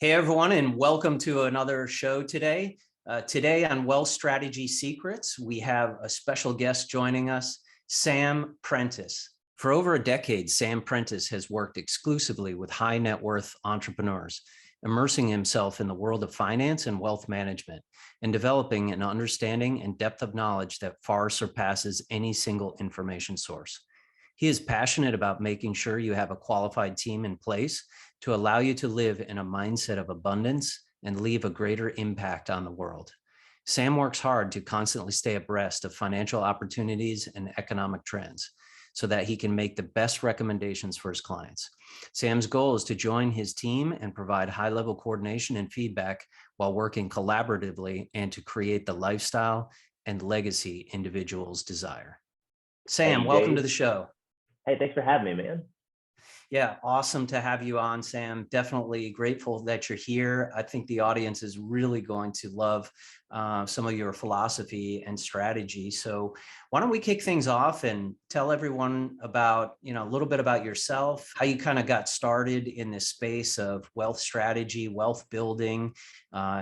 Hey, everyone, and welcome to another show today. Today on Wealth Strategy Secrets, we have a special guest joining us, Sam Prentice. For over a decade, Sam Prentice has worked exclusively with high net worth entrepreneurs, immersing himself in the world of finance and wealth management, and developing an understanding and depth of knowledge that far surpasses any single information source. He is passionate about making sure you have a qualified team in place to allow you to live in a mindset of abundance and leave a greater impact on the world. Sam works hard to constantly stay abreast of financial opportunities and economic trends so that he can make the best recommendations for his clients. Sam's goal is to join his team and provide high-level coordination and feedback while working collaboratively and to create the lifestyle and legacy individuals desire. Sam, Hey, welcome to Dave. the show. Hey, thanks for having me, man. Yeah, awesome to have you on, Sam. Definitely grateful that you're here. I think the audience is really going to love some of your philosophy and strategy. So why don't we kick things off and tell everyone about, a little bit about yourself, how you kind of got started in this space of wealth strategy, wealth building,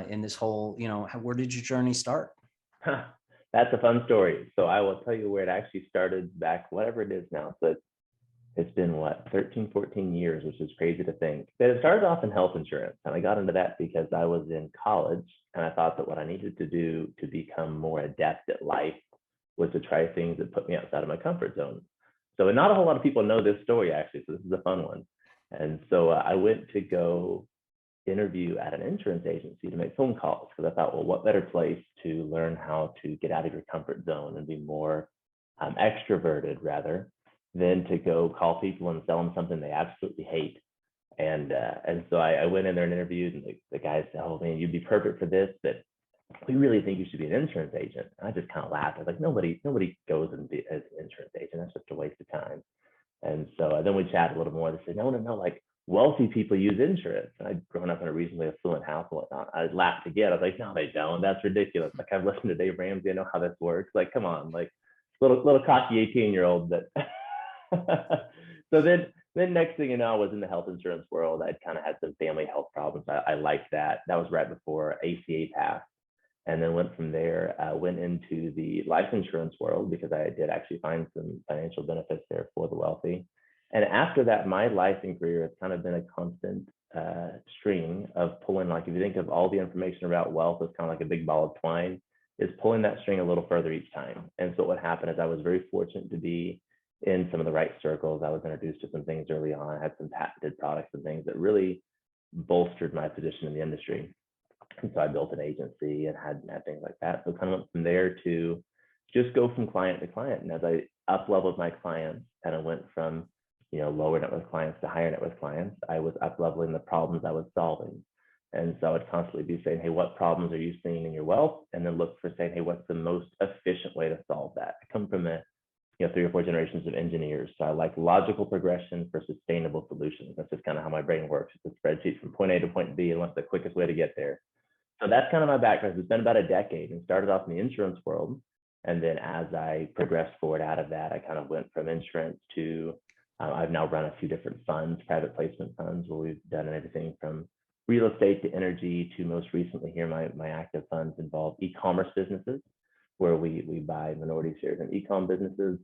in this whole, where did your journey start? That's a fun story. So I will tell you where it actually started back, whatever it is now. So it's been 13, 14 years, which is crazy to think. But it started off in health insurance. And I got into that because I was in college and I thought that what I needed to do to become more adept at life was to try things that put me outside of my comfort zone. So not a whole lot of people know this story, actually. So this is a fun one. And so I went to go interview at an insurance agency to make phone calls because I thought, well, what better place to learn how to get out of your comfort zone and be more extroverted rather than to go call people and sell them something they absolutely hate. And so I went in there and interviewed, and the guy said, "Oh man, you'd be perfect for this, but we really think you should be an insurance agent." And I just kind of laughed. I was like, nobody goes and be as an insurance agent. That's just a waste of time. And so then we chatted a little more. They said, no, like wealthy people use insurance. And I'd grown up in a reasonably affluent house and whatnot. I laughed again. I was like, no, they don't. That's ridiculous. Like I've listened to Dave Ramsey. I know how this works. Like, come on, like little cocky 18-year-old that. So then next thing you know, I was in the health insurance world. I'd kind of had some family health problems. I liked that. That was right before ACA passed. And then went from there, went into the life insurance world because I did actually find some financial benefits there for the wealthy. And after that, my life and career has kind of been a constant string of pulling, like if you think of all the information about wealth as kind of like a big ball of twine, is pulling that string a little further each time. And so what happened is I was very fortunate to be in some of the right circles. I was introduced to some things early on. I had some patented products and things that really bolstered my position in the industry. And so I built an agency and had things like that. So kind of went from there to just go from client to client. And as I up leveled my clients, kind of went from lower net worth clients to higher net worth clients, I was up leveling the problems I was solving. And so I would constantly be saying, hey, what problems are you seeing in your wealth? And then look for saying, hey, what's the most efficient way to solve that? I come from 3 or 4 generations of engineers. So I like logical progression for sustainable solutions. That's just kind of how my brain works. It's a spreadsheet from point A to point B and what's the quickest way to get there. So that's kind of my background. It's been about a decade and started off in the insurance world. And then as I progressed forward out of that, I kind of went from insurance to, I've now run a few different funds, private placement funds, where we've done everything from real estate to energy to most recently here, my active funds involve e-commerce businesses, where we buy minority shares in e-com businesses.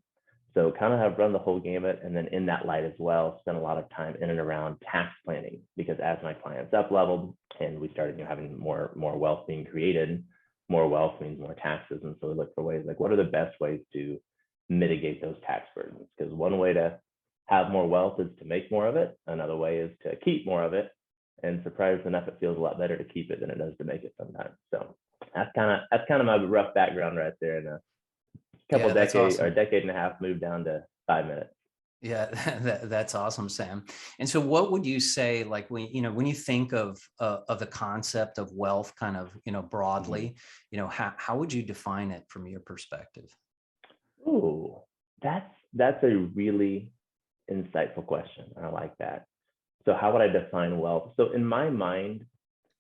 So kind of have run the whole gamut. And then in that light as well, spent a lot of time in and around tax planning, because as my clients up leveled and we started having more wealth being created, more wealth means more taxes. And so we look for ways like, what are the best ways to mitigate those tax burdens? Because one way to have more wealth is to make more of it. Another way is to keep more of it. And surprisingly enough, it feels a lot better to keep it than it does to make it sometimes. So that's kind of my rough background right there. And a couple decades awesome. Or a decade and a half, moved down to 5 minutes. Yeah, that's awesome, Sam. And so what would you say, like when you think of the concept of wealth kind of, broadly, how would you define it from your perspective? Oh, that's a really insightful question. I like that. So how would I define wealth? So in my mind,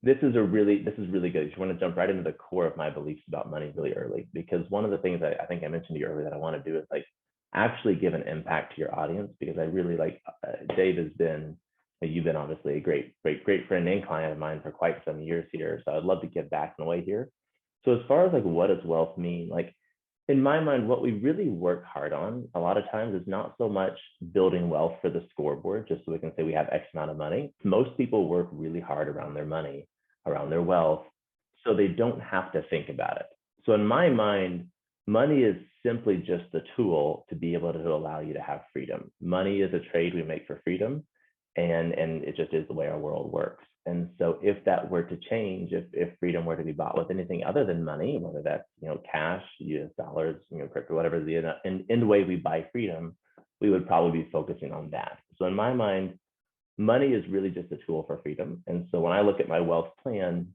this is really good. You want to jump right into the core of my beliefs about money really early, because one of the things I think I mentioned to you earlier that I want to do is like actually give an impact to your audience, because I really like Dave has been you've been obviously a great friend and client of mine for quite some years here. So I'd love to give back in a way here. So as far as like what does wealth mean? Like in my mind, what we really work hard on a lot of times is not so much building wealth for the scoreboard, just so we can say we have X amount of money. Most people work really hard around their money, around their wealth, so they don't have to think about it. So in my mind, money is simply just a tool to be able to allow you to have freedom. Money is a trade we make for freedom, and it just is the way our world works. And so if that were to change, if freedom were to be bought with anything other than money, whether that's cash, US dollars, crypto, whatever, in the way we buy freedom, we would probably be focusing on that. So in my mind, money is really just a tool for freedom. And so when I look at my wealth plan,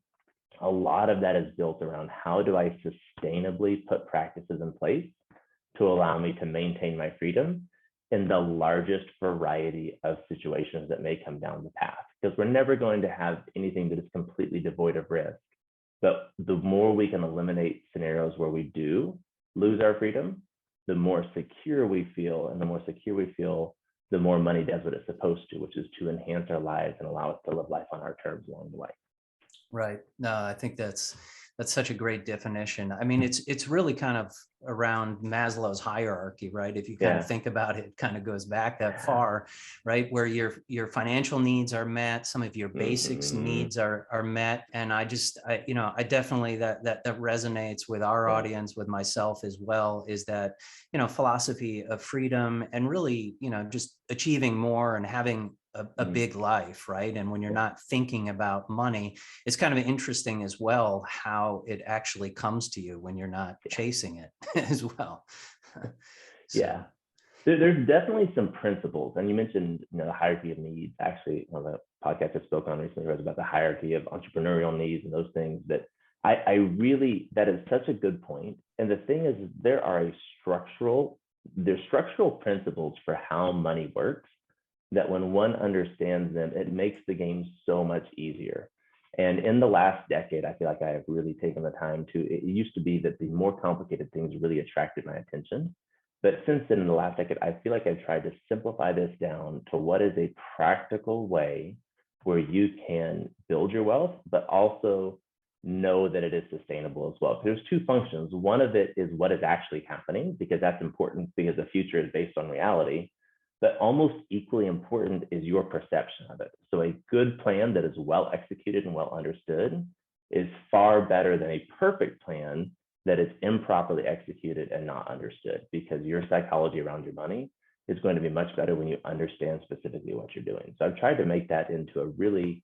a lot of that is built around how do I sustainably put practices in place to allow me to maintain my freedom in the largest variety of situations that may come down the path. Because we're never going to have anything that is completely devoid of risk. But the more we can eliminate scenarios where we do lose our freedom, the more secure we feel. And the more secure we feel, the more money does what it's supposed to, which is to enhance our lives and allow us to live life on our terms along the way. Right. No, I think that's such a great definition. I mean, it's really kind of around Maslow's hierarchy, right? If you kind of think about it, it kind of goes back that far, right? Where your financial needs are met, some of your basics needs are met. And I definitely that resonates with our audience, with myself as well, is that, philosophy of freedom and really, just achieving more and having a big life, right? And when you're not thinking about money, it's kind of interesting as well how it actually comes to you when you're not chasing it as well. Yeah, there's definitely some principles, and you mentioned the hierarchy of needs. Actually, one of the podcasts I spoke on recently was about the hierarchy of entrepreneurial needs and those things. That I really, that is such a good point. And the thing is, there's structural principles for how money works, that when one understands them, it makes the game so much easier. And in the last decade, I feel like I have really taken the time it used to be that the more complicated things really attracted my attention. But since then, in the last decade, I feel like I've tried to simplify this down to what is a practical way where you can build your wealth, but also know that it is sustainable as well. There's two functions. One of it is what is actually happening, because that's important, because the future is based on reality. But almost equally important is your perception of it. So a good plan that is well executed and well understood is far better than a perfect plan that is improperly executed and not understood, because your psychology around your money is going to be much better when you understand specifically what you're doing. So I've tried to make that into a really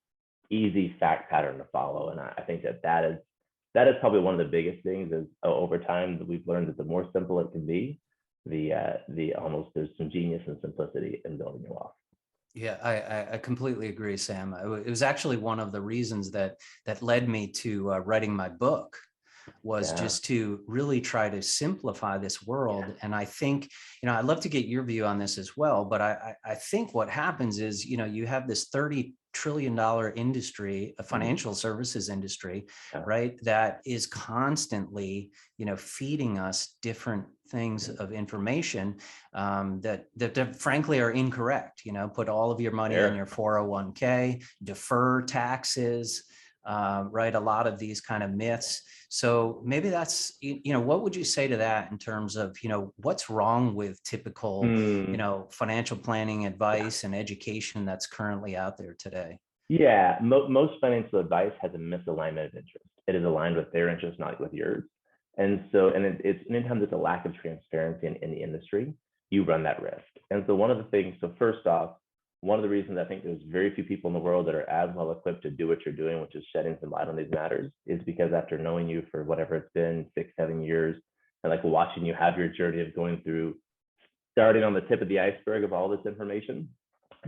easy fact pattern to follow. And I think that is probably one of the biggest things is over time that we've learned that the more simple it can be, there's some genius and simplicity in building your wealth. Yeah, I completely agree, Sam. It was actually one of the reasons that led me to writing my book, was just to really try to simplify this world. And I think, I'd love to get your view on this as well, but I think what happens is, you have this $30 trillion industry, a financial services industry, right? That is constantly, feeding us different things of information that frankly are incorrect. Put all of your money in your 401k, defer taxes, right? A lot of these kind of myths. So maybe that's, what would you say to that in terms of, what's wrong with typical, financial planning advice and education that's currently out there today? Yeah, most financial advice has a misalignment of interest. It is aligned with their interest, not with yours. And so, it's anytime there's a lack of transparency in the industry, you run that risk. And so one of the things, so first off, one of the reasons I think there's very few people in the world that are as well equipped to do what you're doing, which is shedding some light on these matters, is because after knowing you for whatever it's been, 6-7 years, and like watching you have your journey of going through, starting on the tip of the iceberg of all this information,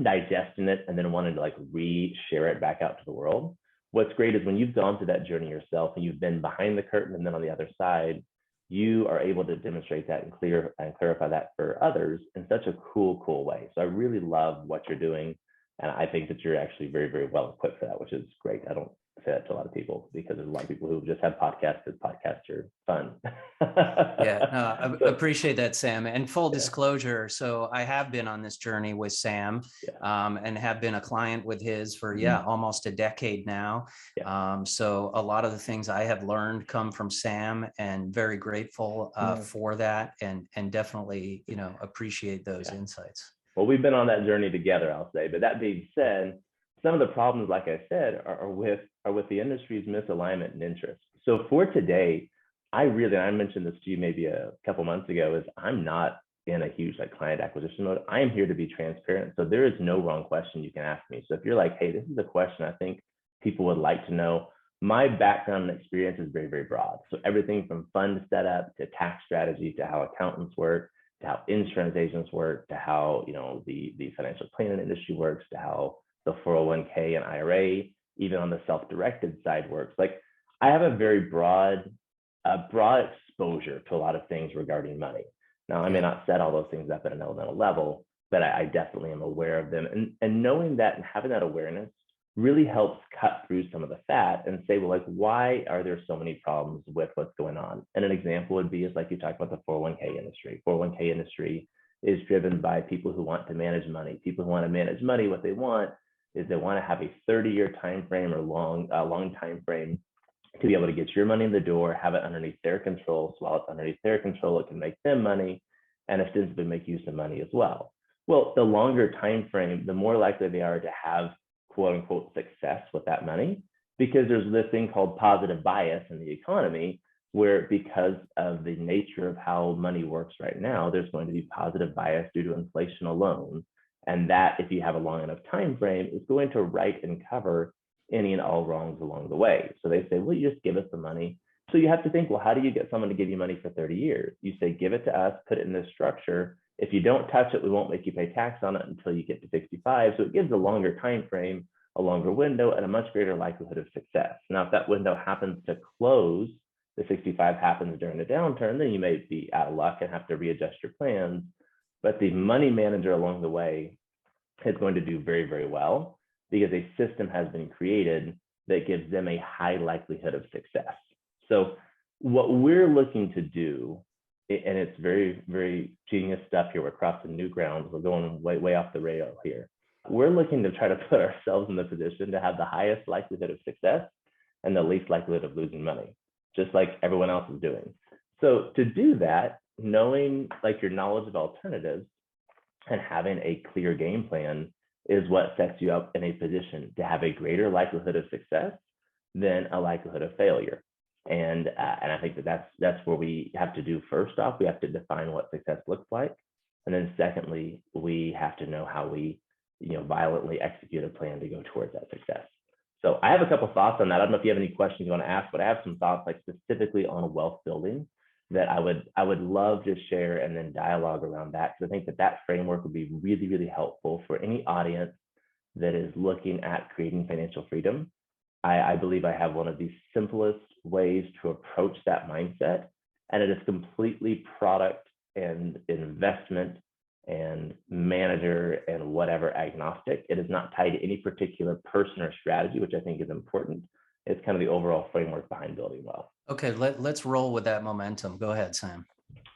digesting it, and then wanting to like re-share it back out to the world. What's great is when you've gone through that journey yourself and you've been behind the curtain and then on the other side, you are able to demonstrate that and clarify that for others in such a cool way. So I really love what you're doing. And I think that you're actually very, very well equipped for that, which is great. I don't say that to a lot of people because there's a lot of people who just have podcasts because podcasts are fun. Yeah, no, I appreciate that, Sam. And full Yeah. disclosure, so I have been on this journey with Sam, and have been a client with his for, almost a decade now. So a lot of the things I have learned come from Sam, and very grateful for that, and definitely, appreciate those insights. Well, we've been on that journey together, I'll say. But that being said, some of the problems, like I said, are with the industry's misalignment and interest. So for today, I mentioned this to you maybe a couple months ago, is I'm not in a huge client acquisition mode. I am here to be transparent. So there is no wrong question you can ask me. So if you're like, hey, this is a question I think people would like to know, my background and experience is very, very broad. So everything from fund setup to tax strategy to how accountants work, to how insurance agents work, to how the financial planning industry works, to how the 401k and IRA, even on the self-directed side works. I have a very broad exposure to a lot of things regarding money. Now, I may not set all those things up at an elemental level, but I definitely am aware of them. And knowing that and having that awareness really helps cut through some of the fat and say, well, why are there so many problems with what's going on? And an example would be, is like you talked about the 401k industry. 401k industry is driven by people who want to manage money. People who want to manage money, what they want is they want to have a 30-year time frame or long time frame to be able to get your money in the door, have it underneath their control. So while it's underneath their control, it can make them money and ostensibly make you some money as well. Well, the longer time frame, the more likely they are to have quote unquote success with that money, because there's this thing called positive bias in the economy, where because of the nature of how money works right now, there's going to be positive bias due to inflation alone. And that, if you have a long enough time frame, is going to right and cover any and all wrongs along the way. So they say, well, you just give us the money. So you have to think, well, how do you get someone to give you money for 30 years? You say, give it to us, put it in this structure. If you don't touch it, we won't make you pay tax on it until you get to 65. So it gives a longer time frame, a longer window, and a much greater likelihood of success. Now, if that window happens to close, the 65 happens during a downturn, then you may be out of luck and have to readjust your plans. But the money manager along the way is going to do very, very well, because a system has been created that gives them a high likelihood of success. So what we're looking to do, and it's very, very genius stuff here, we're crossing new ground, we're going way, way off the rail here. We're looking to try to put ourselves in the position to have the highest likelihood of success and the least likelihood of losing money, just like everyone else is doing. So to do that, knowing your knowledge of alternatives and having a clear game plan is what sets you up in a position to have a greater likelihood of success than a likelihood of failure. And I think that's where we have to do. First off, we have to define what success looks like. And then secondly, we have to know how we violently execute a plan to go towards that success. So I have a couple thoughts on that. I don't know if you have any questions you want to ask, but I have some thoughts specifically on wealth building that I would love to share, and then dialogue around that, because I think that framework would be really, really helpful for any audience that is looking at creating financial freedom. I believe I have one of the simplest ways to approach that mindset, and it is completely product and investment and manager and whatever agnostic. It is not tied to any particular person or strategy, which I think is important. It's kind of the overall framework behind building wealth. Okay, let's roll with that momentum. Go ahead, Sam.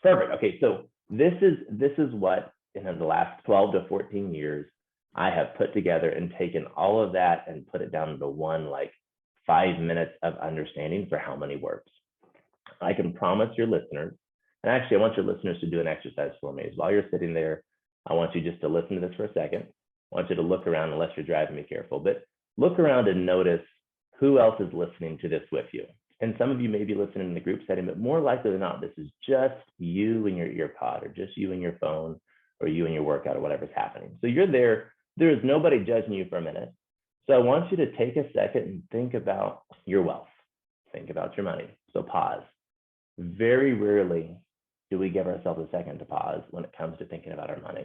Perfect. Okay, so this is what in the last 12 to 14 years I have put together and taken all of that and put it down into one 5 minutes of understanding for how money works. I can promise your listeners, and actually I want your listeners to do an exercise for me. While you're sitting there, I want you just to listen to this for a second. I want you to look around, unless you're driving, be careful, but look around and notice who else is listening to this with you. And some of you may be listening in the group setting, but more likely than not, this is just you and your ear pod, or just you and your phone, or you and your workout, or whatever's happening. So you're there. There is nobody judging you for a minute. So I want you to take a second and think about your wealth. Think about your money. So pause. Very rarely do we give ourselves a second to pause when it comes to thinking about our money.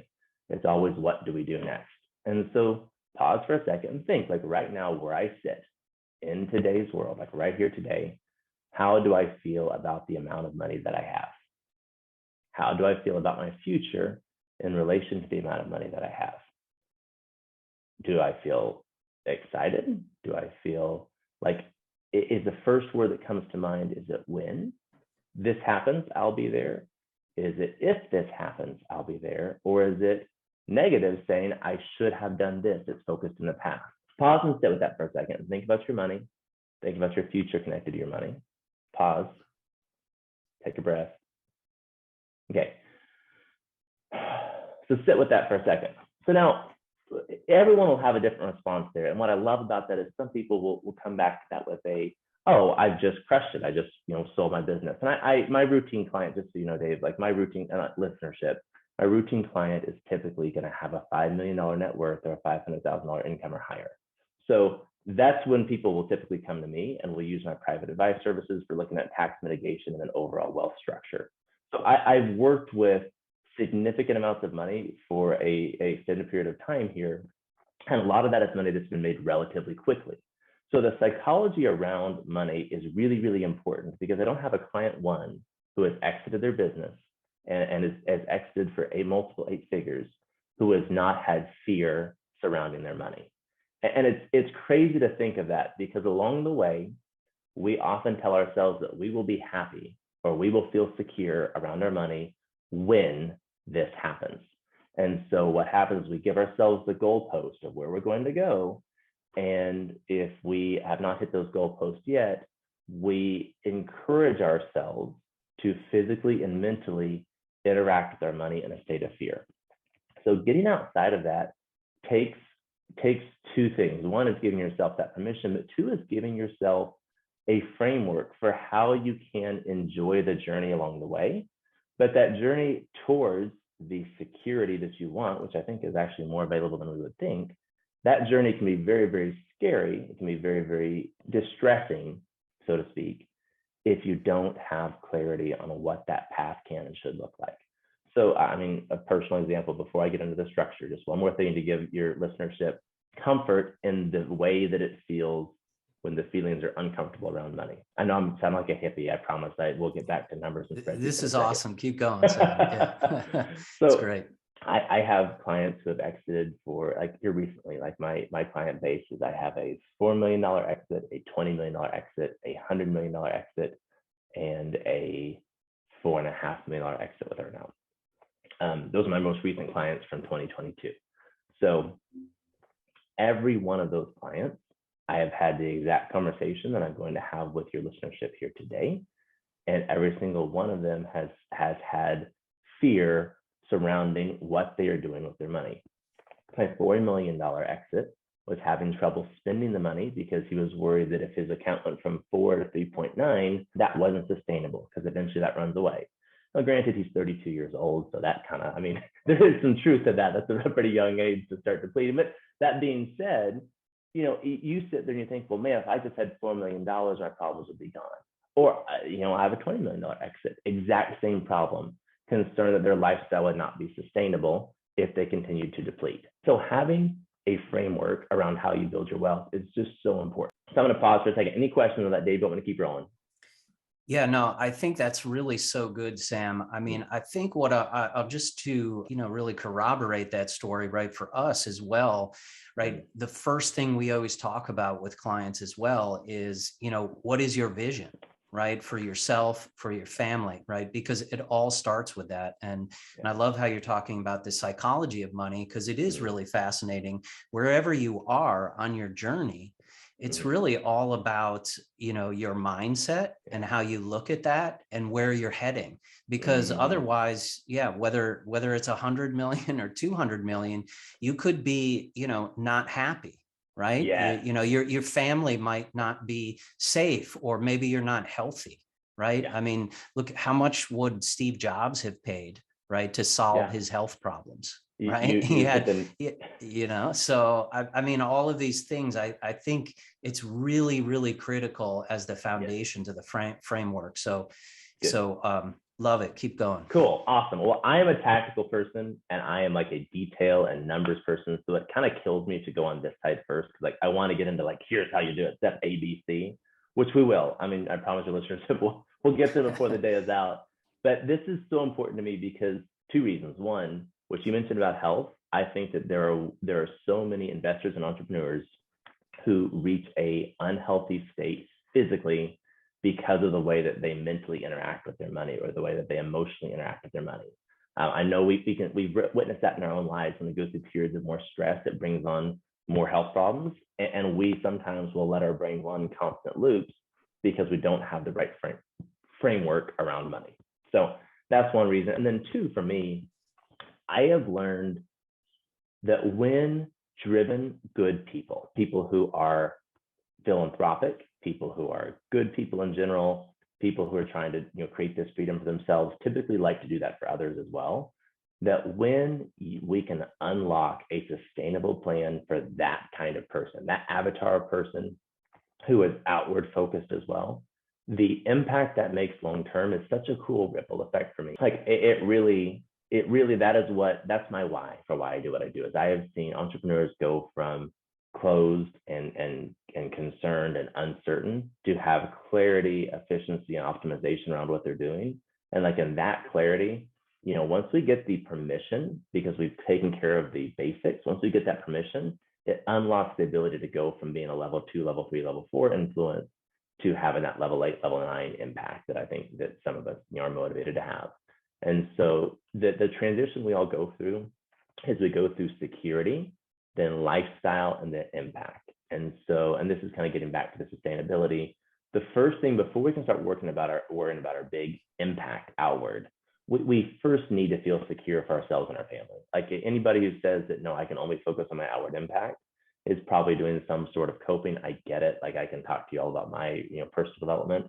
It's always, what do we do next? And so pause for a second and think, right now where I sit in today's world, right here today, how do I feel about the amount of money that I have? How do I feel about my future in relation to the amount of money that I have? do I feel excited? Do I feel like, is the first word that comes to mind, is it when this happens, I'll be there? Is it if this happens, I'll be there? Or is it negative, saying I should have done this? It's focused in the past. Pause and sit with that for a second. Think about your money. Think about your future connected to your money. Pause. Take a breath. Okay. So sit with that for a second. So now everyone will have a different response there. And what I love about that is some people will come back to that with a, oh, I've just crushed it. I just, sold my business. And my routine client, just so you know, Dave, like my routine listenership, my routine client is typically going to have a $5 million net worth or a $500,000 income or higher. So that's when people will typically come to me and will use my private advice services for looking at tax mitigation and an overall wealth structure. So I've worked with significant amounts of money for a extended period of time here. And a lot of that is money that's been made relatively quickly. So the psychology around money is really, really important, because I don't have a client one who has exited their business and has exited for a multiple 8 figures who has not had fear surrounding their money. And it's crazy to think of that, because along the way, we often tell ourselves that we will be happy or we will feel secure around our money when this happens. And so what happens is we give ourselves the goalpost of where we're going to go. And if we have not hit those goalposts yet, we encourage ourselves to physically and mentally interact with our money in a state of fear. So getting outside of that takes 2 things. One is giving yourself that permission, but 2 is giving yourself a framework for how you can enjoy the journey along the way. But that journey towards the security that you want, which I think is actually more available than we would think, that journey can be very, very scary. It can be very, very distressing, so to speak, if you don't have clarity on what that path can and should look like. So, I mean, a personal example before I get into the structure, just one more thing to give your listenership comfort in the way that it feels when the feelings are uncomfortable around money. I know I sound like a hippie. I promise we'll get back to numbers and spreadsheets. This is awesome. Keep going. So, yeah. So it's great. I have clients who have exited for, like, here recently, like my client base is, I have a $4 million exit, a $20 million exit, a $100 million exit, and a $4.5 million exit with her now. Those are my most recent clients from 2022. So every one of those clients, I have had the exact conversation that I'm going to have with your listenership here today. And every single one of them has had fear surrounding what they are doing with their money. My $4 million exit was having trouble spending the money because he was worried that if his account went from 4 to 3.9, that wasn't sustainable, because eventually that runs away. Now, granted, he's 32 years old, so that kind of, I mean, there is some truth to that. That's a pretty young age to start depleting. But that being said, you sit there and you think, well, man, if I just had $4 million, my problems would be gone. Or, I have a $20 million exit, exact same problem, concerned that their lifestyle would not be sustainable if they continued to deplete. So having a framework around how you build your wealth is just so important. So I'm going to pause for a second. Any questions on that, Dave? Don't want to keep rolling. Yeah, no, I think that's really so good, Sam. I mean, I think what I'll just to, really corroborate that story, right, for us as well, right? The first thing we always talk about with clients as well is, what is your vision, right? For yourself, for your family, right? Because it all starts with that. And I love how you're talking about the psychology of money, because it is really fascinating. Wherever you are on your journey, it's really all about, your mindset and how you look at that and where you're heading, because otherwise, whether it's 100 million or 200 million, you could be, not happy, right? Yeah. Your family might not be safe, or maybe you're not healthy, right? Yeah. I mean, look, how much would Steve Jobs have paid, right, to solve his health problems? Right. He had, so I mean, all of these things, I think it's really, really critical as the foundation to the framework. So love it. Keep going. Cool. Awesome. Well, I am a tactical person, and I am like a detail and numbers person. So it kind of kills me to go on this side first, because like I want to get into like, here's how you do it, step A, B, C, which we will. I mean, I promise your listeners we'll get there before the day is out. But this is so important to me because 2 reasons. One, what you mentioned about health, I think that there are so many investors and entrepreneurs who reach a unhealthy state physically because of the way that they mentally interact with their money or the way that they emotionally interact with their money. I know we've witnessed that in our own lives. When we go through periods of more stress, it brings on more health problems, and we sometimes will let our brain run constant loops because we don't have the right framework around money. So that's one reason. And then two, for me, I have learned that when driven good people who are philanthropic, people who are good people in general, people who are trying to create this freedom for themselves, typically like to do that for others as well. That when we can unlock a sustainable plan for that kind of person, that avatar person who is outward focused as well, the impact that makes long term is such a cool ripple effect for me. Like it really, that's my why for why I do what I do. Is I have seen entrepreneurs go from closed and concerned and uncertain to have clarity, efficiency, and optimization around what they're doing. And like in that clarity, once we get the permission, because we've taken care of the basics, once we get that permission, it unlocks the ability to go from being a level 2, level 3, level 4 influence to having that level 8, level 9 impact that I think that some of us are motivated to have. And so the transition we all go through is we go through security, then lifestyle, and then impact. And this is kind of getting back to the sustainability. The first thing before we can start worrying about our big impact outward, we first need to feel secure for ourselves and our family. Like anybody who says that, no, I can only focus on my outward impact is probably doing some sort of coping. I get it. Like I can talk to you all about my, personal development.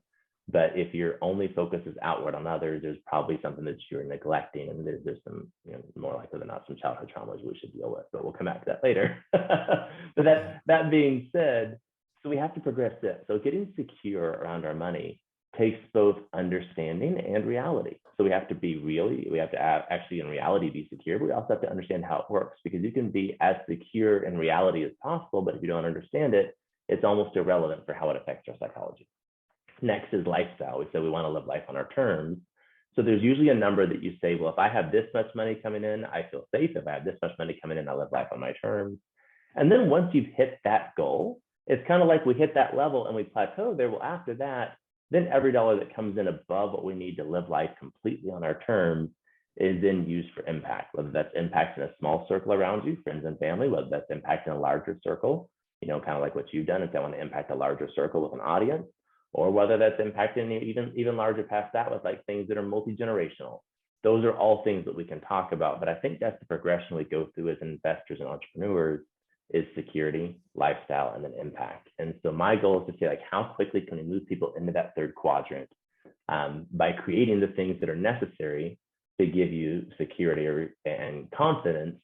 But if your only focus is outward on others, there's probably something that you're neglecting, and there's some, more likely than not, some childhood traumas we should deal with. But we'll come back to that later. But that being said, so we have to progress this. So getting secure around our money takes both understanding and reality. So we have to be we have to actually in reality be secure, but we also have to understand how it works, because you can be as secure in reality as possible, but if you don't understand it, it's almost irrelevant for how it affects our psychology. Next is lifestyle. We said we want to live life on our terms. So there's usually a number that you say, well, if I have this much money coming in, I feel safe. If I have this much money coming in, I live life on my terms. And then once you've hit that goal, it's kind of like we hit that level and we plateau there. Well, after that, then every dollar that comes in above what we need to live life completely on our terms is then used for impact, whether that's impact in a small circle around you, friends and family, whether that's impact in a larger circle, kind of like what you've done, if I want to impact a larger circle with an audience, or whether that's impacting even larger past that with like things that are multi-generational. Those are all things that we can talk about, but I think that's the progression we go through as investors and entrepreneurs is security, lifestyle, and then impact. And so my goal is to say, like, how quickly can we move people into that third quadrant by creating the things that are necessary to give you security and confidence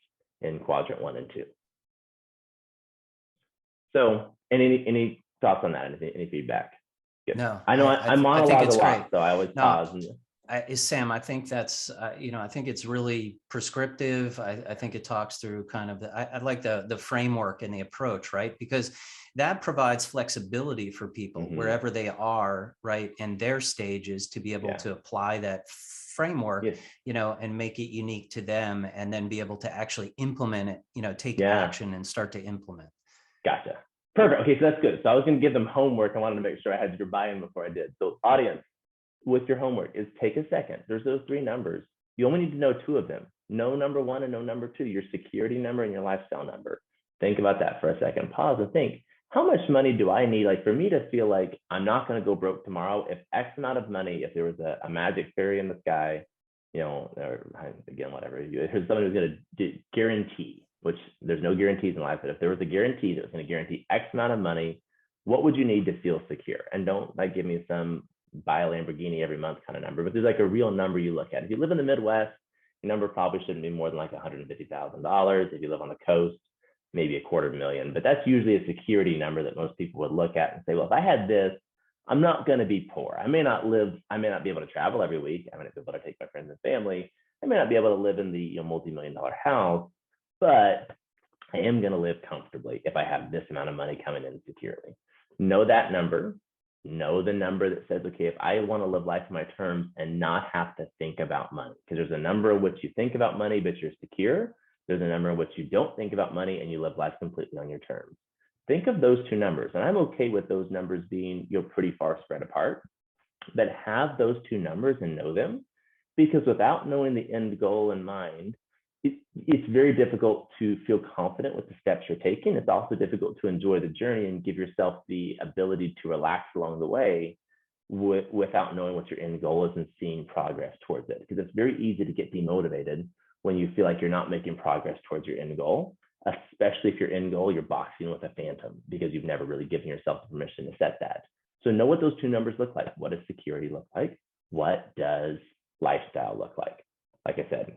in quadrant 1 and 2. So, any thoughts on that? Any feedback? Good. No, I know I monologue a lot, great. so I always pause. Sam, I think that's, I think it's really prescriptive. I think it talks through kind of I like the framework and the approach, right? Because that provides flexibility for people wherever they are, right, in their stages to be able to apply that framework, and make it unique to them, and then be able to actually implement it, take action and start to implement. Gotcha. Perfect. Okay, so that's good. So I was going to give them homework. I wanted to make sure I had your buy-in before I did. So audience, with your homework is take a second. There's those 3 numbers. You only need to know 2 of them. Know number 1 and know number 2, your security number and your lifestyle number. Think about that for a second. Pause and think, how much money do I need? Like for me to feel like I'm not going to go broke tomorrow, if X amount of money, if there was a magic fairy in the sky, or again, whatever, there's someone who's going to guarantee, which there's no guarantees in life, but if there was a guarantee that was going to guarantee X amount of money, what would you need to feel secure? And don't like give me some buy a Lamborghini every month kind of number, but there's like a real number you look at. If you live in the Midwest, your number probably shouldn't be more than like $150,000. If you live on the coast, maybe $250,000, but that's usually a security number that most people would look at and say, well, if I had this, I'm not going to be poor. I may not be able to travel every week. I may not be able to take my friends and family. I may not be able to live in the multi-million-dollar house, but I am going to live comfortably if I have this amount of money coming in securely. Know that number. Know the number that says, okay, if I want to live life on my terms and not have to think about money, because there's a number of which you think about money, but you're secure. There's a number in which you don't think about money and you live life completely on your terms. Think of those two numbers, and I'm okay with those numbers being, pretty far spread apart, but have those two numbers and know them, because without knowing the end goal in mind, it's very difficult to feel confident with the steps you're taking. It's also difficult to enjoy the journey and give yourself the ability to relax along the way without knowing what your end goal is and seeing progress towards it. Because it's very easy to get demotivated when you feel like you're not making progress towards your end goal, especially if your end goal, you're boxing with a phantom because you've never really given yourself the permission to set that. So know what those two numbers look like. What does security look like? What does lifestyle look like? Like I said,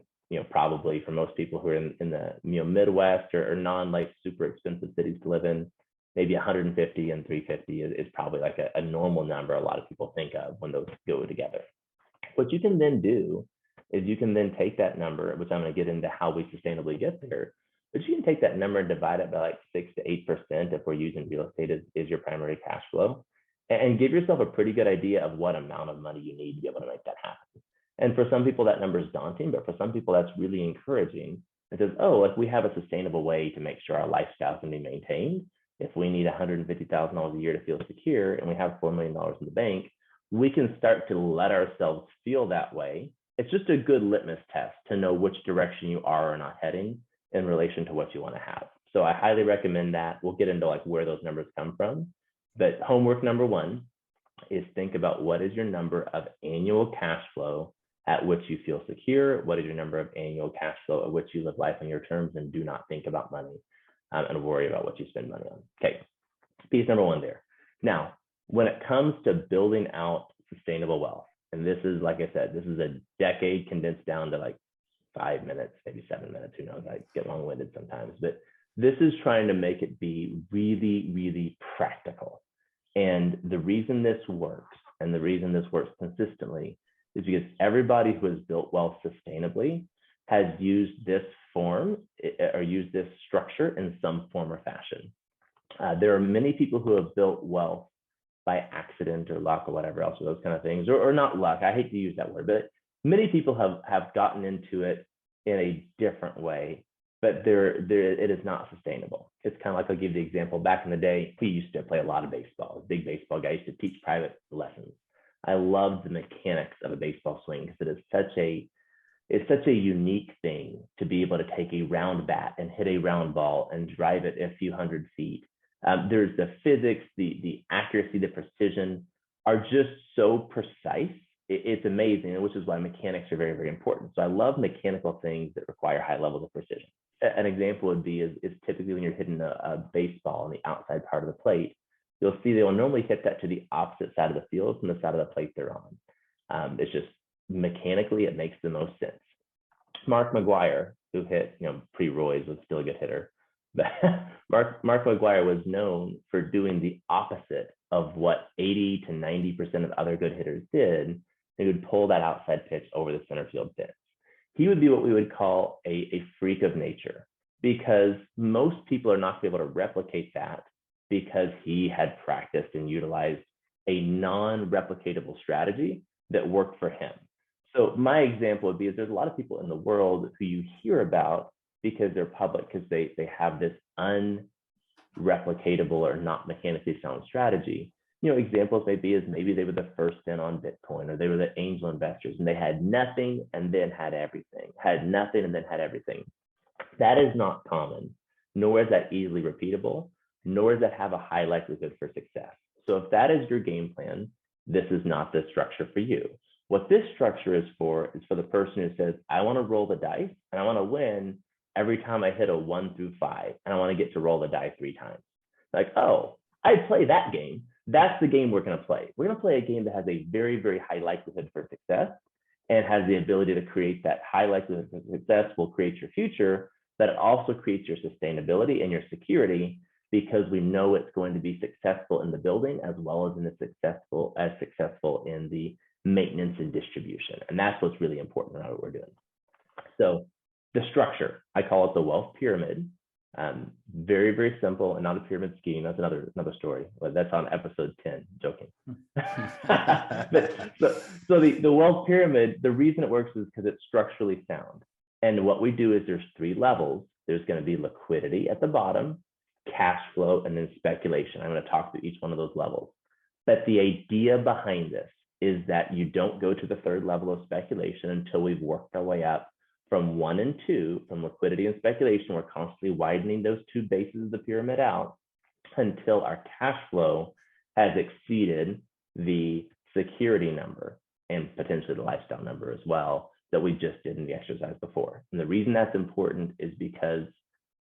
probably for most people who are in the Midwest or non like super expensive cities to live in, maybe 150 and 350 is probably like a normal number a lot of people think of when those go together. What you can then do is you can then take that number, which I'm going to get into how we sustainably get there, but you can take that number and divide it by like 6 to 8% if we're using real estate as your primary cash flow, and give yourself a pretty good idea of what amount of money you need to be able to make that happen. And for some people, that number is daunting, but for some people, that's really encouraging. It says, oh, if we have a sustainable way to make sure our lifestyle can be maintained, if we need $150,000 a year to feel secure and we have $4 million in the bank, we can start to let ourselves feel that way. It's just a good litmus test to know which direction you are or not heading in relation to what you want to have. So I highly recommend that. We'll get into like where those numbers come from. But homework number one is think about what is your number of annual cash flow at which you feel secure. What is your number of annual cash flow at which you live life on your terms and do not think about money and worry about what you spend money on. Okay, piece number one there. Now, when it comes to building out sustainable wealth, and this is, like I said, this is a decade condensed down to like 5 minutes, maybe 7 minutes, who knows, I get long-winded sometimes, but this is trying to make it be really, really practical. And the reason this works, and the reason this works consistently, is because everybody who has built wealth sustainably has used this form or used this structure in some form or fashion. There are many people who have built wealth by accident or luck or whatever else, or those kind of things, or not luck. I hate to use that word, but many people have gotten into it in a different way, but it is not sustainable. It's kind of like, I'll give the example. Back in the day, we used to play a lot of baseball. Big baseball guy used to teach private lessons. I loved the mechanics of a baseball swing because it's such a unique thing to be able to take a round bat and hit a round ball and drive it a few hundred feet. There's the physics, the accuracy, the precision are just so precise. It's amazing, which is why mechanics are very, very important. So I love mechanical things that require high levels of precision. An example would be is typically when you're hitting a baseball on the outside part of the plate, you'll see they will normally hit that to the opposite side of the field from the side of the plate they're on. It's just mechanically, it makes the most sense. Mark McGwire, who hit, pre-Roy's, was still a good hitter, but Mark McGwire was known for doing the opposite of what 80 to 90% of other good hitters did. They would pull that outside pitch over the center field fence. He would be what we would call a freak of nature, because most people are not able to replicate that because he had practiced and utilized a non-replicatable strategy that worked for him. So my example would be is there's a lot of people in the world who you hear about because they're public, because they have this unreplicatable or not mechanically sound strategy. Examples may be is maybe they were the first in on Bitcoin, or they were the angel investors and they had nothing and then had everything, had nothing and then had everything. That is not common, nor is that easily repeatable, nor does that have a high likelihood for success. So if that is your game plan, this is not the structure for you. What this structure is for the person who says, I want to roll the dice and I want to win every time I hit a 1 through 5, and I want to get to roll the die 3 times. Like, oh, I play that game. That's the game we're going to play. We're going to play a game that has a very, very high likelihood for success and has the ability to create that high likelihood for success will create your future, but it also creates your sustainability and your security, because we know it's going to be successful in the building as well as successful in the maintenance and distribution. And that's what's really important about what we're doing. So the structure, I call it the wealth pyramid. Very, very simple, and not a pyramid scheme. That's another story. But that's on episode 10, joking. So the wealth pyramid, the reason it works is because it's structurally sound. And what we do is there's 3 levels. There's going to be liquidity at the bottom, cash flow, and then speculation. I'm going to talk through each one of those levels. But the idea behind this is that you don't go to the 3rd level of speculation until we've worked our way up from 1 and 2, from liquidity and speculation. We're constantly widening those 2 bases of the pyramid out until our cash flow has exceeded the security number and potentially the lifestyle number as well that we just did in the exercise before. And the reason that's important is because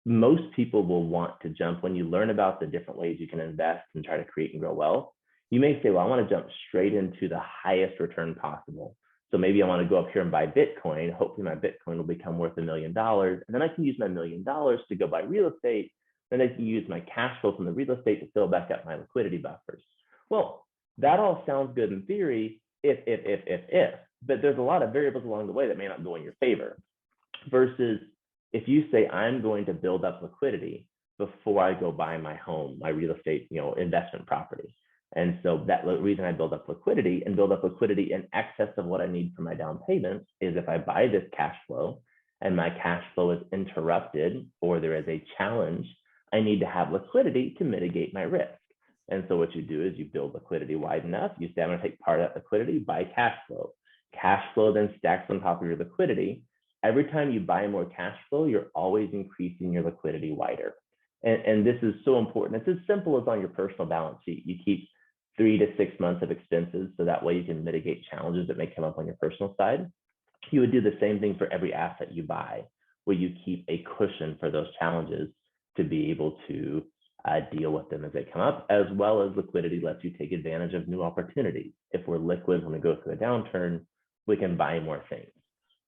most people will want to jump when you learn about the different ways you can invest and try to create and grow wealth. You may say, well, I want to jump straight into the highest return possible. So maybe I want to go up here and buy Bitcoin. Hopefully my Bitcoin will become worth $1 million. And then I can use my $1 million to go buy real estate. Then I can use my cash flow from the real estate to fill back up my liquidity buffers. Well, that all sounds good in theory, if, but there's a lot of variables along the way that may not go in your favor. Versus if you say, I'm going to build up liquidity before I go buy my home, my real estate, investment property. And so that reason I build up liquidity in excess of what I need for my down payments is if I buy this cash flow and my cash flow is interrupted or there is a challenge, I need to have liquidity to mitigate my risk. And so what you do is you build liquidity wide enough. You say, I'm going to take part of that liquidity, buy cash flow. Cash flow then stacks on top of your liquidity. Every time you buy more cash flow, you're always increasing your liquidity wider. And this is so important. It's as simple as on your personal balance sheet. You keep 3 to 6 months of expenses, so that way you can mitigate challenges that may come up on your personal side. You would do the same thing for every asset you buy, where you keep a cushion for those challenges to be able to deal with them as they come up, as well as liquidity lets you take advantage of new opportunities. If we're liquid when we go through a downturn, we can buy more things.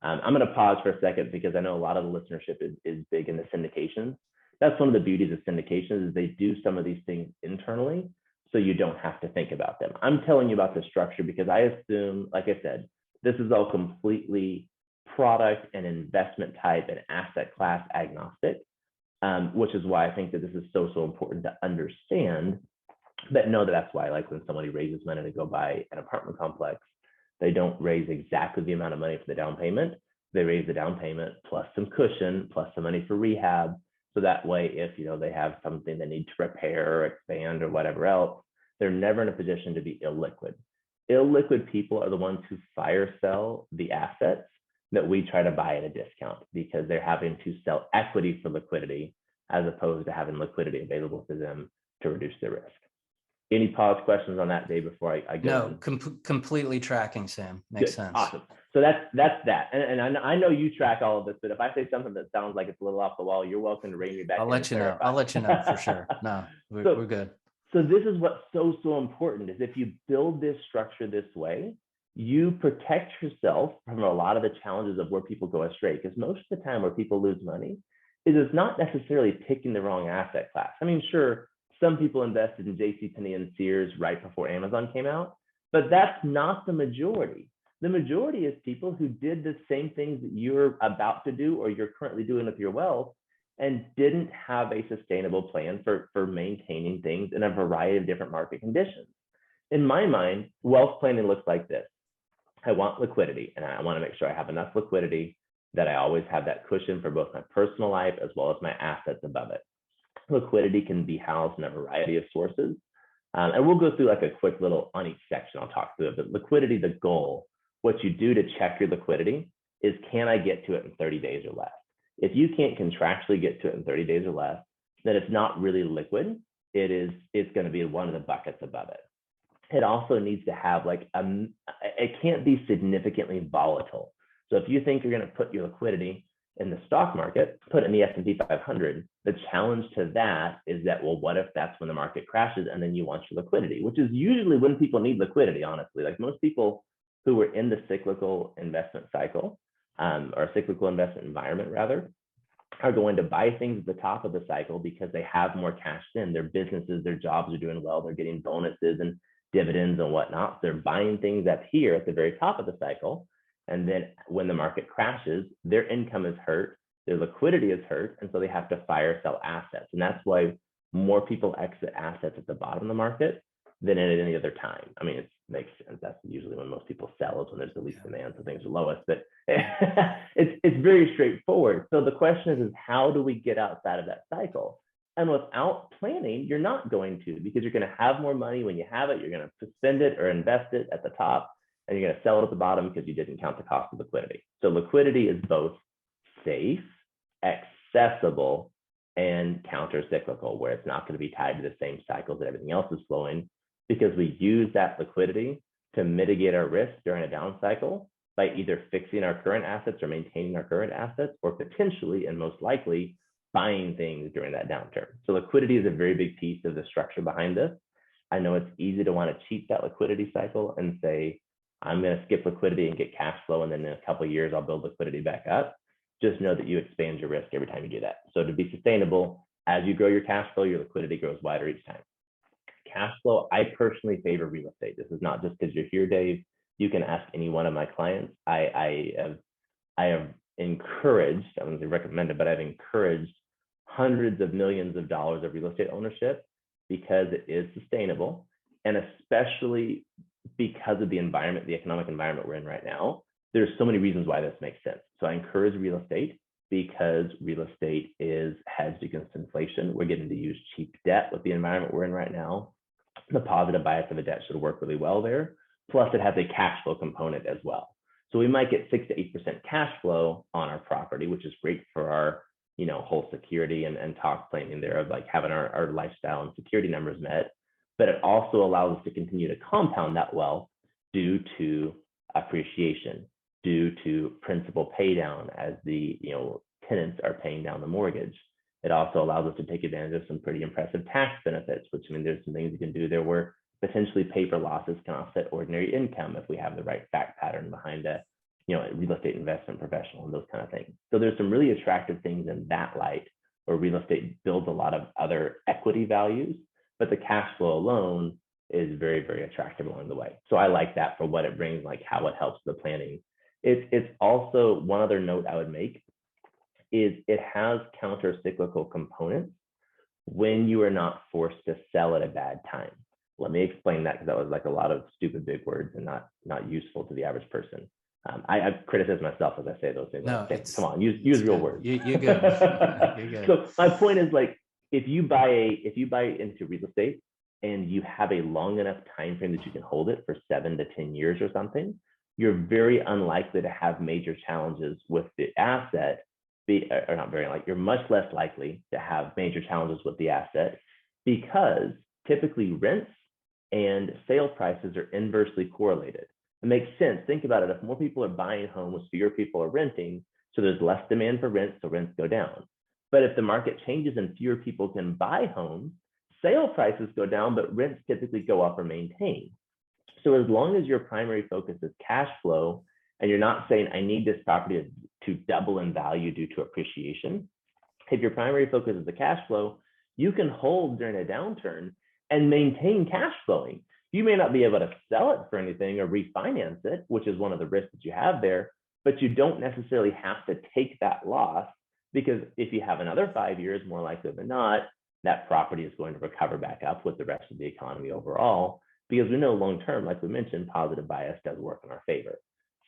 I'm going to pause for a second because I know a lot of the listenership is big in the syndications. That's one of the beauties of syndications is they do some of these things internally, so you don't have to think about them. I'm telling you about the structure because I assume, like I said, this is all completely product and investment type and asset class agnostic, which is why I think that this is so important to understand. But know that that's why, like when somebody raises money to go buy an apartment complex, they don't raise exactly the amount of money for the down payment. They raise the down payment plus some cushion, plus some money for rehab. So that way, if they have something they need to repair or expand or whatever else, they're never in a position to be illiquid. Illiquid people are the ones who fire sell the assets that we try to buy at a discount because they're having to sell equity for liquidity as opposed to having liquidity available to them to reduce their risk. Any pause questions on that, Dave, before I go? No, completely tracking, Sam. Makes sense. Awesome. So that's that. And I know you track all of this, but if I say something that sounds like it's a little off the wall, you're welcome to rein me back. I'll let you know for sure. No, we're good. So this is what's so important is if you build this structure this way, you protect yourself from a lot of the challenges of where people go astray. Because most of the time where people lose money is it's not necessarily picking the wrong asset class. I mean, sure, some people invested in JCPenney and Sears right before Amazon came out, but that's not the majority. The majority is people who did the same things that you're about to do or you're currently doing with your wealth and didn't have a sustainable plan for maintaining things in a variety of different market conditions. In my mind, wealth planning looks like this. I want liquidity, and I want to make sure I have enough liquidity that I always have that cushion for both my personal life as well as my assets above it. Liquidity can be housed in a variety of sources. And we'll go through like a quick little on each section. I'll talk through it. But liquidity, the goal, what you do to check your liquidity is, can I get to it in 30 days or less? If you can't contractually get to it in 30 days or less, then it's not really liquid. It's going to be one of the buckets above it. It also needs to have it can't be significantly volatile. So if you think you're going to put your liquidity in the stock market, put it in the S&P 500, the challenge to that is that, well, what if that's when the market crashes and then you want your liquidity, which is usually when people need liquidity, honestly. Like most people who are in the cyclical investment cycle, or cyclical investment environment rather, are going to buy things at the top of the cycle because they have more cash in. Their businesses, their jobs are doing well. They're getting bonuses and dividends and whatnot. So they're buying things up here at the very top of the cycle. And then when the market crashes, their income is hurt, their liquidity is hurt, and so they have to fire sell assets. And that's why more people exit assets at the bottom of the market than at any other time. I mean, makes sense. That's usually when most people sell, is when there's the least demand, so things are lowest. But it's very straightforward. So the question is how do we get outside of that cycle? And without planning, you're not going to, because you're going to have more money when you have it. You're going to spend it or invest it at the top, and you're going to sell it at the bottom because you didn't count the cost of liquidity. So liquidity is both safe, accessible, and counter-cyclical, where it's not going to be tied to the same cycles that everything else is flowing, because we use that liquidity to mitigate our risk during a down cycle by either fixing our current assets or maintaining our current assets, or potentially, and most likely, buying things during that downturn. So liquidity is a very big piece of the structure behind this. I know it's easy to want to cheat that liquidity cycle and say, I'm going to skip liquidity and get cash flow, and then in a couple of years, I'll build liquidity back up. Just know that you expand your risk every time you do that. So to be sustainable, as you grow your cash flow, your liquidity grows wider each time. Cash flow, I personally favor real estate. This is not just because you're here, Dave. You can ask any one of my clients. I have encouraged, I wouldn't say recommended, but I've encouraged hundreds of millions of dollars of real estate ownership because it is sustainable, and especially because of the environment, the economic environment we're in right now. There's so many reasons why this makes sense. So I encourage real estate because real estate is hedged against inflation. We're getting to use cheap debt with the environment we're in right now. The positive bias of the debt should work really well there. Plus it has a cash flow component as well. So we might get 6 to 8% cash flow on our property, which is great for our, whole security and talk planning there of like having our lifestyle and security numbers met. But it also allows us to continue to compound that wealth due to appreciation, due to principal pay down as the tenants are paying down the mortgage. It also allows us to take advantage of some pretty impressive tax benefits, which there's some things you can do there where potentially paper losses can offset ordinary income if we have the right fact pattern behind a real estate investment professional and those kind of things. So there's some really attractive things in that light where real estate builds a lot of other equity values, but the cash flow alone is very, very attractive along the way. So I like that for what it brings, like how it helps the planning. It's also, one other note I would make is it has counter-cyclical components when you are not forced to sell at a bad time. Let me explain that, because that was like a lot of stupid big words and not useful to the average person. I criticize myself as I say those things. No, like, come on, use real words. You're good. You're good. So my point is, like, if you buy into real estate and you have a long enough time frame that you can hold it for 7 to 10 years or something, you're very unlikely to have major challenges with the asset. Or not very likely, you're much less likely to have major challenges with the asset, because typically rents and sale prices are inversely correlated. It makes sense. Think about it. If more people are buying homes, fewer people are renting, so there's less demand for rent, so rents go down. But if the market changes and fewer people can buy homes, sale prices go down, but rents typically go up or maintain. So as long as your primary focus is cash flow, and you're not saying, I need this property to double in value due to appreciation, if your primary focus is the cash flow, you can hold during a downturn and maintain cash flowing. You may not be able to sell it for anything or refinance it, which is one of the risks that you have there, but you don't necessarily have to take that loss, because if you have another 5 years, more likely than not, that property is going to recover back up with the rest of the economy overall, because we know long-term, like we mentioned, positive bias does work in our favor.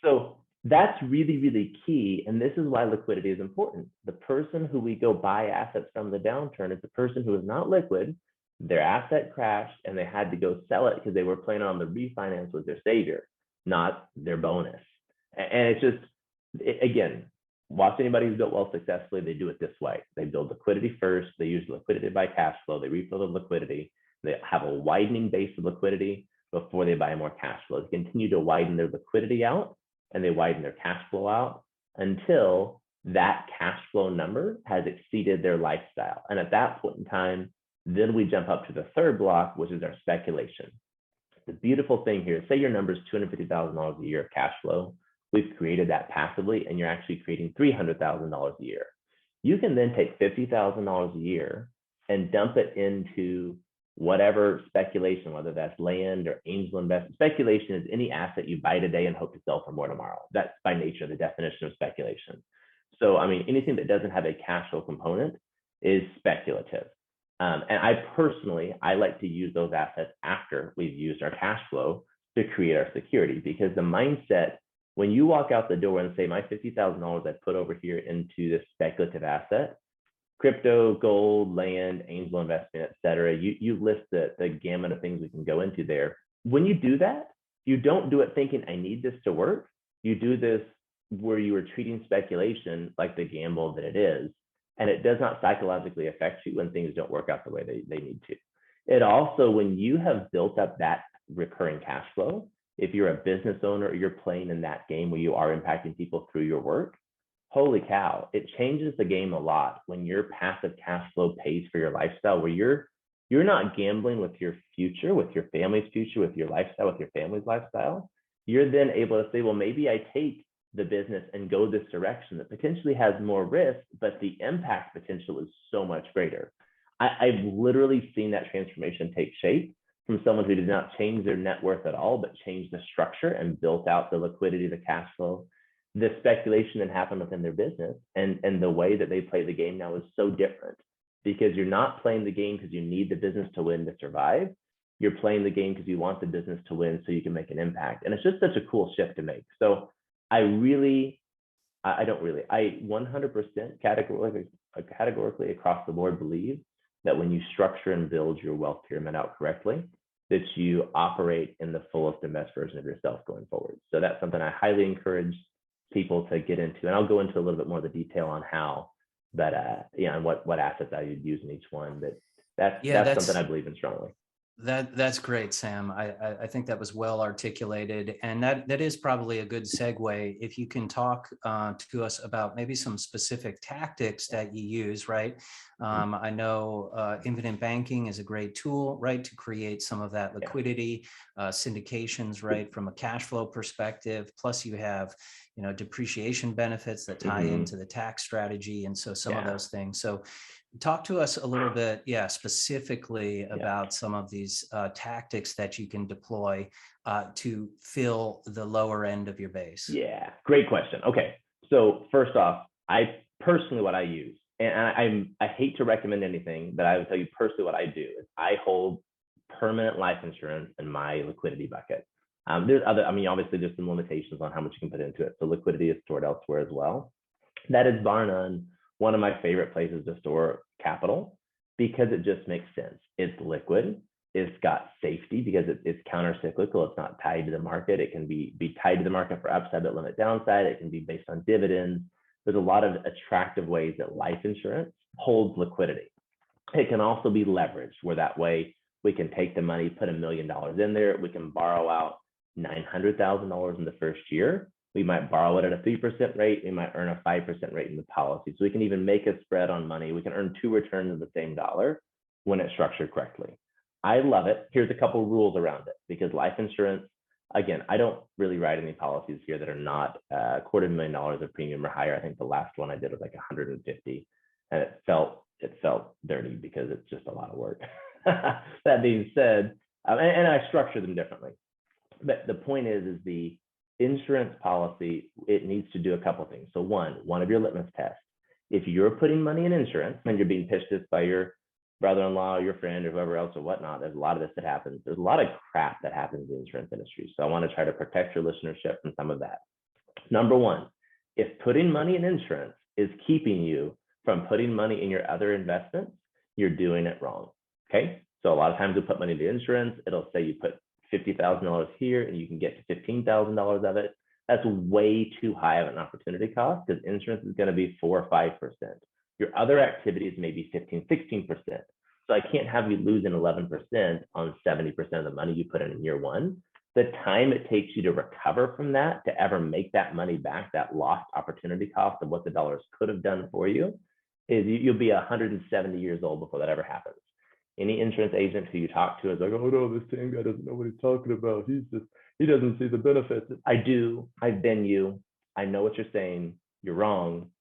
So that's really, really key. And this is why liquidity is important. The person who we go buy assets from the downturn is the person who is not liquid. Their asset crashed and they had to go sell it because they were planning on the refinance with their savior, not their bonus. And it's just, again, watch anybody who's built wealth successfully, they do it this way. They build liquidity first. They use liquidity by cash flow. They refill the liquidity. They have a widening base of liquidity before they buy more cash flow. They continue to widen their liquidity out, and they widen their cash flow out until that cash flow number has exceeded their lifestyle. And at that point in time, then we jump up to the third block, which is our speculation. The beautiful thing here, say your number is $250,000 a year of cash flow. We've created that passively, and you're actually creating $300,000 a year. You can then take $50,000 a year and dump it into whatever speculation, whether that's land or angel investment. Speculation is any asset you buy today and hope to sell for more tomorrow. That's by nature the definition of speculation. So, I mean, anything that doesn't have a cash flow component is speculative. And I like to use those assets after we've used our cash flow to create our security. Because the mindset, when you walk out the door and say, my $50,000 I put over here into this speculative asset, crypto, gold, land, angel investment, et cetera, you list the gamut of things we can go into there. When you do that, you don't do it thinking, I need this to work. You do this where you are treating speculation like the gamble that it is. And it does not psychologically affect you when things don't work out the way they need to. It also, when you have built up that recurring cash flow, if you're a business owner or you're playing in that game where you are impacting people through your work, holy cow, it changes the game a lot when your passive cash flow pays for your lifestyle, where you're not gambling with your future, with your family's future, with your lifestyle, with your family's lifestyle. You're then able to say, well, maybe I take the business and go this direction that potentially has more risk, but the impact potential is so much greater. I've literally seen that transformation take shape from someone who did not change their net worth at all, but changed the structure and built out the liquidity, the cash flow, the speculation that happened within their business. And the way that they play the game now is so different, because you're not playing the game because you need the business to win to survive. You're playing the game because you want the business to win so you can make an impact. And it's just such a cool shift to make. So I 100% categorically across the board believe that when you structure and build your wealth pyramid out correctly, that you operate in the fullest and best version of yourself going forward. So that's something I highly encourage people to get into. And I'll go into a little bit more of the detail on how, but and what assets I would use in each one. But that's something I believe in strongly. That's great, Sam. I think that was well articulated, and that is probably a good segue. If you can talk to us about maybe some specific tactics that you use, right? I know infinite banking is a great tool, right, to create some of that liquidity, syndications, right, from a cash flow perspective. Plus, you have depreciation benefits that tie into the tax strategy, and so some of those things. So talk to us a little bit, specifically about some of these tactics that you can deploy to fill the lower end of your base. Yeah, great question. Okay, so first off, what I use, and I hate to recommend anything, but I will tell you personally what I do is I hold permanent life insurance in my liquidity bucket. There's obviously there's some limitations on how much you can put into it. So liquidity is stored elsewhere as well. That is bar none one of my favorite places to store capital, because it just makes sense. It's liquid. It's got safety because it's counter-cyclical. It's not tied to the market. It can be tied to the market for upside but limit downside. It can be based on dividends. There's a lot of attractive ways that life insurance holds liquidity. It can also be leveraged, where that way we can take the money, put $1 million in there. We can borrow out $900,000 in the first year. We might borrow it at a 3% rate. We might earn a 5% rate in the policy. So we can even make a spread on money. We can earn 2 returns of the same dollar when it's structured correctly. I love it. Here's a couple of rules around it, because life insurance, again, I don't really write any policies here that are not $250,000 of premium or higher. I think the last one I did was like 150, and it felt dirty because it's just a lot of work. That being said, and I structure them differently. But the point is the insurance policy, it needs to do a couple of things. So one of your litmus tests, if you're putting money in insurance and you're being pitched this by your brother-in-law, your friend, or whoever else or whatnot, there's a lot of this that happens. There's a lot of crap that happens in the insurance industry. So I want to try to protect your listenership from some of that. Number one, if putting money in insurance is keeping you from putting money in your other investments, you're doing it wrong. Okay. So a lot of times we put money into insurance. It'll say you put $50,000 here and you can get to $15,000 of it. That's way too high of an opportunity cost, because insurance is going to be 4 or 5%. Your other activities may be 15, 16%. So I can't have you losing 11% on 70% of the money you put in year one. The time it takes you to recover from that, to ever make that money back, that lost opportunity cost of what the dollars could have done for you, is you'll be 170 years old before that ever happens. Any insurance agent who you talk to is like, oh no, this same guy doesn't know what he's talking about. He doesn't see the benefits. I do. I've been you. I know what you're saying. You're wrong.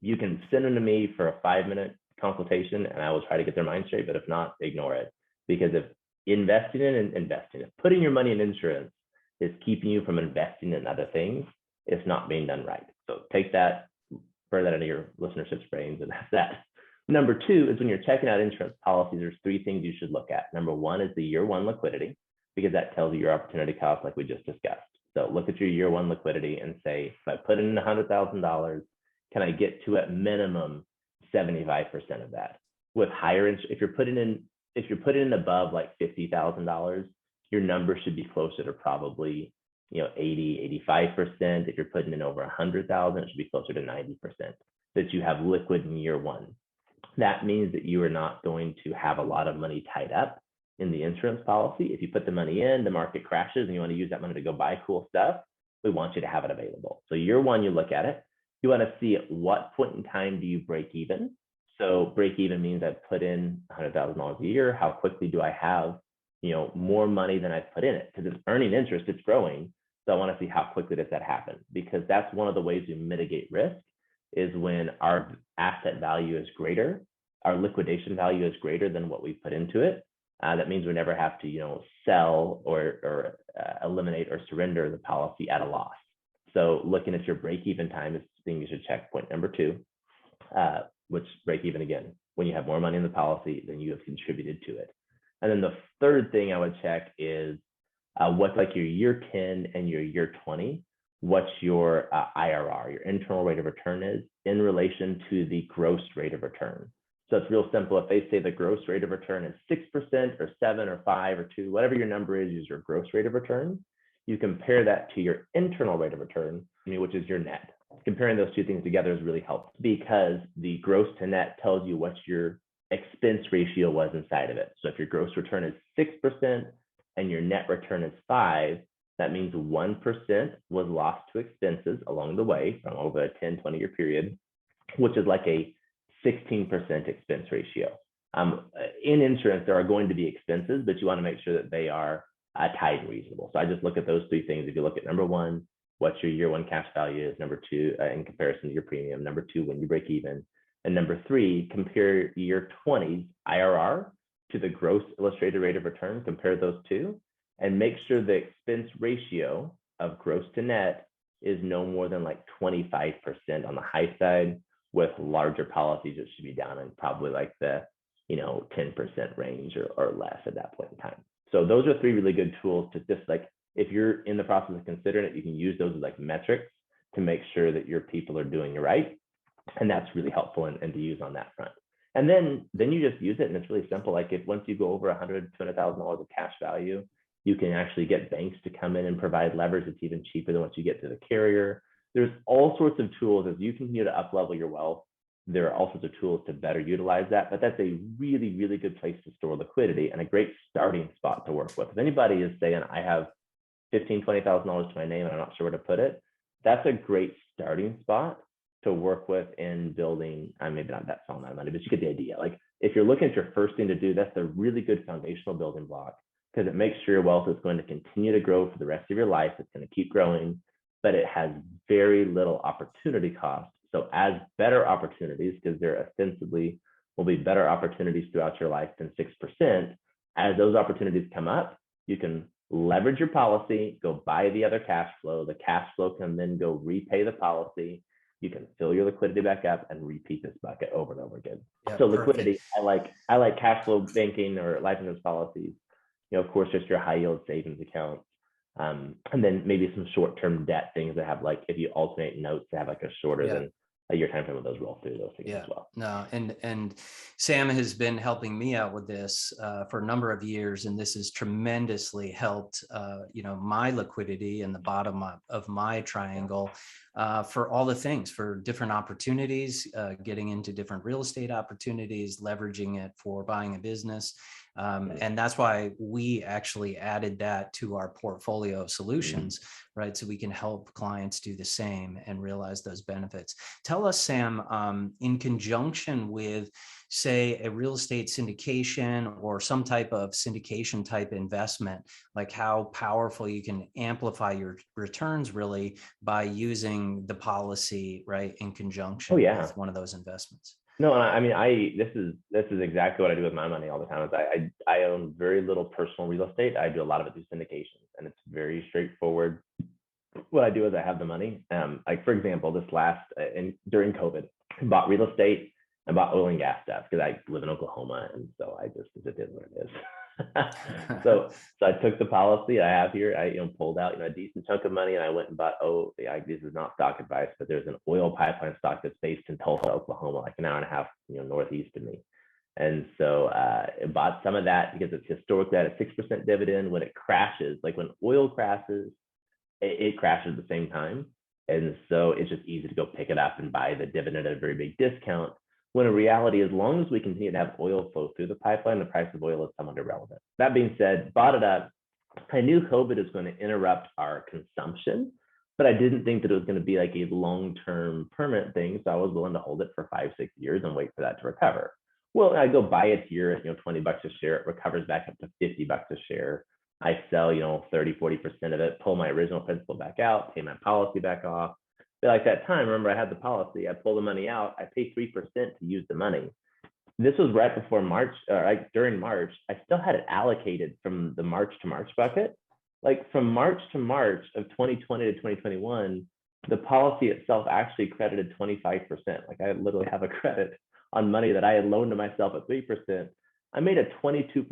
You can send them to me for a 5-minute consultation and I will try to get their mind straight, but if not, ignore it. Because if if putting your money in insurance is keeping you from investing in other things, it's not being done right. So take that, burn that into your listenership's brains, and that's that. Number two is when you're checking out insurance policies, there's 3 things you should look at. Number one is the year one liquidity, because that tells you your opportunity cost, like we just discussed. So look at your year one liquidity and say, if I put in $100,000, can I get to at minimum 75% of that? With higher, if you're putting in above like $50,000, your number should be closer to probably 80, 85%. If you're putting in over 100,000, it should be closer to 90% that you have liquid in year one. That means that you are not going to have a lot of money tied up in the insurance policy. If you put the money in, the market crashes and you want to use that money to go buy cool stuff, we want you to have it available. So year one, you look at it. You want to see at what point in time do you break even? So break even means I've put in $100,000 a year. How quickly do I have, more money than I've put in it? Because it's earning interest, it's growing. So I want to see how quickly does that happen? Because that's one of the ways we mitigate risk, is when our asset value is greater, our liquidation value is greater than what we put into it. That means we never have to, sell or eliminate or surrender the policy at a loss. So looking at your break-even time is the thing you should check. Point number 2, which break-even again, when you have more money in the policy than you have contributed to it. And then the third thing I would check is what's like your year 10 and your year 20, what's your IRR, your internal rate of return is in relation to the gross rate of return. So it's real simple. If they say the gross rate of return is 6% or 7 or 5 or 2, whatever your number is your gross rate of return. You compare that to your internal rate of return, which is your net. Comparing those two things together is really helpful because the gross to net tells you what your expense ratio was inside of it. So if your gross return is 6% and your net return is 5%, that means 1% was lost to expenses along the way from over a 10, 20-year period, which is like a 16% expense ratio. In insurance, there are going to be expenses, but you want to make sure that they are tied and reasonable. So I just look at those 3 things. If you look at number 1, what your year 1 cash value is. Number 2, in comparison to your premium. Number 2, when you break even. And number 3, compare year 20's IRR to the gross illustrated rate of return. Compare those two and make sure the expense ratio of gross to net is no more than like 25% on the high side. With larger policies, it should be down in probably like the 10% range or less at that point in time. So those are 3 really good tools to just like, if you're in the process of considering it, you can use those as like metrics to make sure that your people are doing it right. And that's really helpful and to use on that front. And then you just use it, and it's really simple. Like if once you go over $100,000, $200,000 of cash value, you can actually get banks to come in and provide leverage. It's even cheaper than once you get to the carrier. There's all sorts of tools as you continue to up-level your wealth. There are all sorts of tools to better utilize that, but that's a really, really good place to store liquidity and a great starting spot to work with. If anybody is saying, I have $15,000, $20,000 to my name and I'm not sure where to put it, that's a great starting spot to work with in building, maybe not that small amount of money, but you get the idea. Like if you're looking at your first thing to do, that's a really good foundational building block because it makes sure your wealth is going to continue to grow for the rest of your life. It's going to keep growing, but it has very little opportunity cost. So as better opportunities, because there ostensibly will be better opportunities throughout your life than 6%, as those opportunities come up, you can leverage your policy, go buy the other cash flow. The cash flow can then go repay the policy. You can fill your liquidity back up and repeat this bucket over and over again. Yeah, so liquidity, I like cash flow banking or life insurance policies. Of course, just your high yield savings account. And then maybe some short-term debt things that have like, if you alternate notes to have like a shorter than a year time frame of those roll through those things as well. No, and Sam has been helping me out with this for a number of years, and this has tremendously helped my liquidity in the bottom of my triangle for all the things, for different opportunities, getting into different real estate opportunities, leveraging it for buying a business. And that's why we actually added that to our portfolio of solutions, right? So we can help clients do the same and realize those benefits. Tell us, Sam, in conjunction with, say, a real estate syndication or some type of syndication type investment, like how powerful you can amplify your returns really by using the policy, right, in conjunction with one of those investments. No, I mean, this is exactly what I do with my money all the time. Is I own very little personal real estate. I do a lot of it through syndication, and it's very straightforward. What I do is I have the money. Like for example, during COVID, I bought real estate and bought oil and gas stuff because I live in Oklahoma, and so it is what it is. so I took the policy I have here. I pulled out a decent chunk of money, and I went and bought. Oh, yeah, this is not stock advice, but there's an oil pipeline stock that's based in Tulsa, Oklahoma, like an hour and a half northeast of me. And so I bought some of that because it's historically at a 6% dividend. When it crashes, like when oil crashes, it crashes at the same time. And so it's just easy to go pick it up and buy the dividend at a very big discount. When in reality, as long as we continue to have oil flow through the pipeline, the price of oil is somewhat irrelevant. That being said, bought it up. I knew COVID was going to interrupt our consumption, but I didn't think that it was going to be like a long-term permanent thing. So I was willing to hold it for 5-6 years and wait for that to recover. Well, I go buy it here at $20 a share. It recovers back up to $50 a share. I sell 30-40% of it, pull my original principal back out, pay my policy back off. But like that time, remember I had the policy, I pull the money out, I pay 3% to use the money. This was right before March, or during March. I still had it allocated from the March to March bucket. Like from March to March of 2020 to 2021, the policy itself actually credited 25%. Like I literally have a credit on money that I had loaned to myself at 3%. I made a 22%